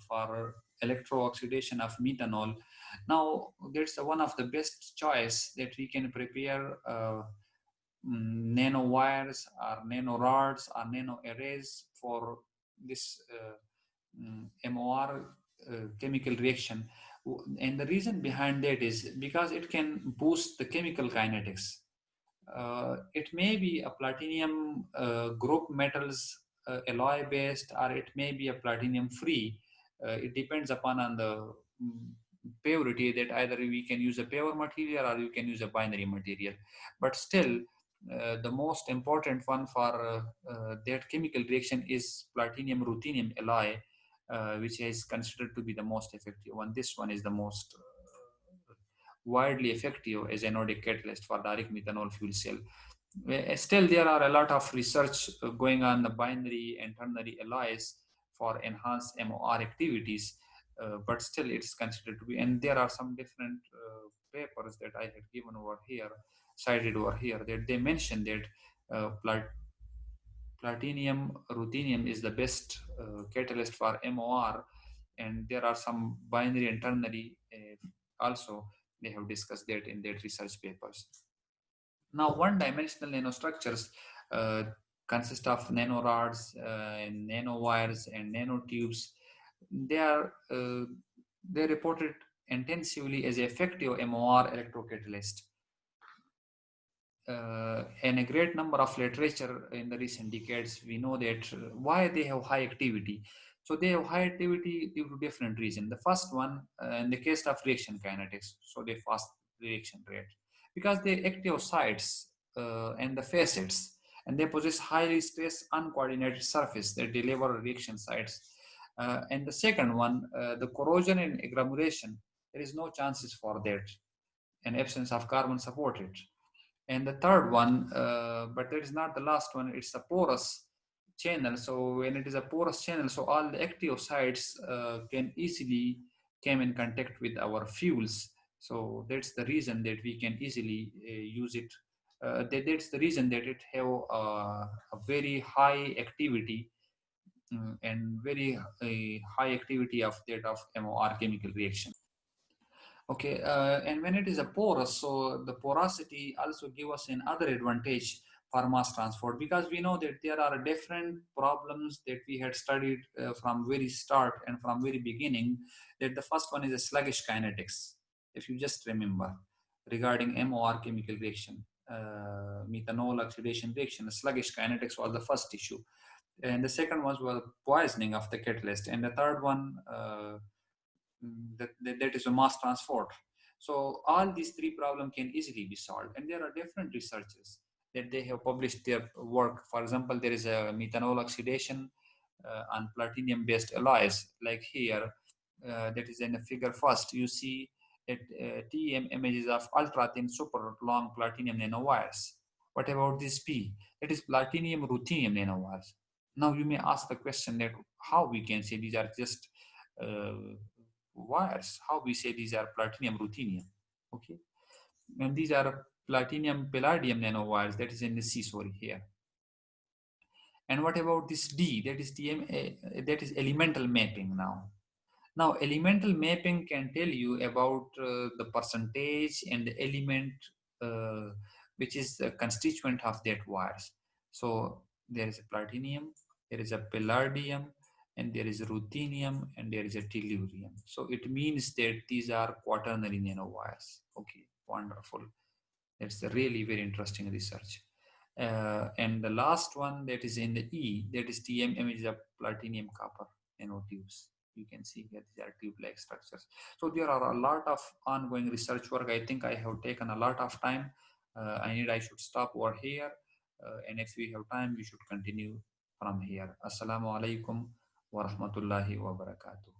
for electro-oxidation of methanol. Now that's one of the best choice that we can prepare nano wires or nano rods or nano arrays for this MOR chemical reaction. And the reason behind that is because it can boost the chemical kinetics. It may be a platinum group metals alloy based, or it may be a platinum free. It depends upon on the purity, that either we can use a pure material or you can use a binary material. But still, the most important one for that chemical reaction is platinum ruthenium alloy, which is considered to be the most effective one. This one is the most widely effective as anodic catalyst for direct methanol fuel cell. Still, there are a lot of research going on the binary and ternary alloys for enhanced MOR activities, but still it's considered to be, and there are some different papers that I had given over here, cited over here, that they mention that platinum ruthenium is the best catalyst for MOR, and there are some binary and ternary also, they have discussed that in their research papers. Now, one-dimensional nanostructures uh, consist of nanorods, and nanowires, and nanotubes. They are they reported intensively as effective MOR electrocatalyst. In a great number of literature in the recent decades, we know that why they have high activity. So they have high activity due to different reasons. The first one, in the case of reaction kinetics, so they fast reaction rate, because they active sites and the facets, and they possess highly stressed uncoordinated surface that deliver reaction sites. And the second one, the corrosion and agglomeration, there is no chances for that, and absence of carbon supported. And the third one, but that is not the last one, it's a porous channel. So when it is a porous channel, so all the active sites can easily come in contact with our fuels, So that's the reason that we can easily use it. That's the reason that it have a very high activity, and very high activity of that of MOR chemical reaction. Okay, and when it is a porous, so the porosity also give us another advantage for mass transport, because we know that there are different problems that we had studied from very start and from very beginning. That the first one is a sluggish kinetics. If you just remember, regarding MOR chemical reaction, methanol oxidation reaction, the sluggish kinetics was the first issue, and the second was poisoning of the catalyst, and the third one. That is a mass transport. So all these three problems can easily be solved, and there are different researchers that they have published their work. For example, there is a methanol oxidation on platinum based alloys, like here, that is in the figure first. You see that TEM images of ultra thin super long platinum nanowires. What about this P? It is platinum ruthenium nanowires. Now you may ask the question that how we can say these are just uh, wires, how we say these are platinum ruthenium. Okay, and these are platinum palladium nanowires, that is in the C, sorry, here. And what about this D? That is TM, that is elemental mapping. Now elemental mapping can tell you about the percentage and the element uh, which is the constituent of that wires. So there is a platinum, there is a palladium, and there is a ruthenium, and there is a tellurium. So it means that these are quaternary nanowires. Okay, wonderful. That's a really very interesting research. And the last one, that is in the E, that is TMM, is a platinum copper nanotubes. You can see here these are tube-like structures. So there are a lot of ongoing research work. I think I have taken a lot of time. I should stop over here. And if we have time, we should continue from here. Assalamu alaikum wa rahmatullahi wa barakatuh.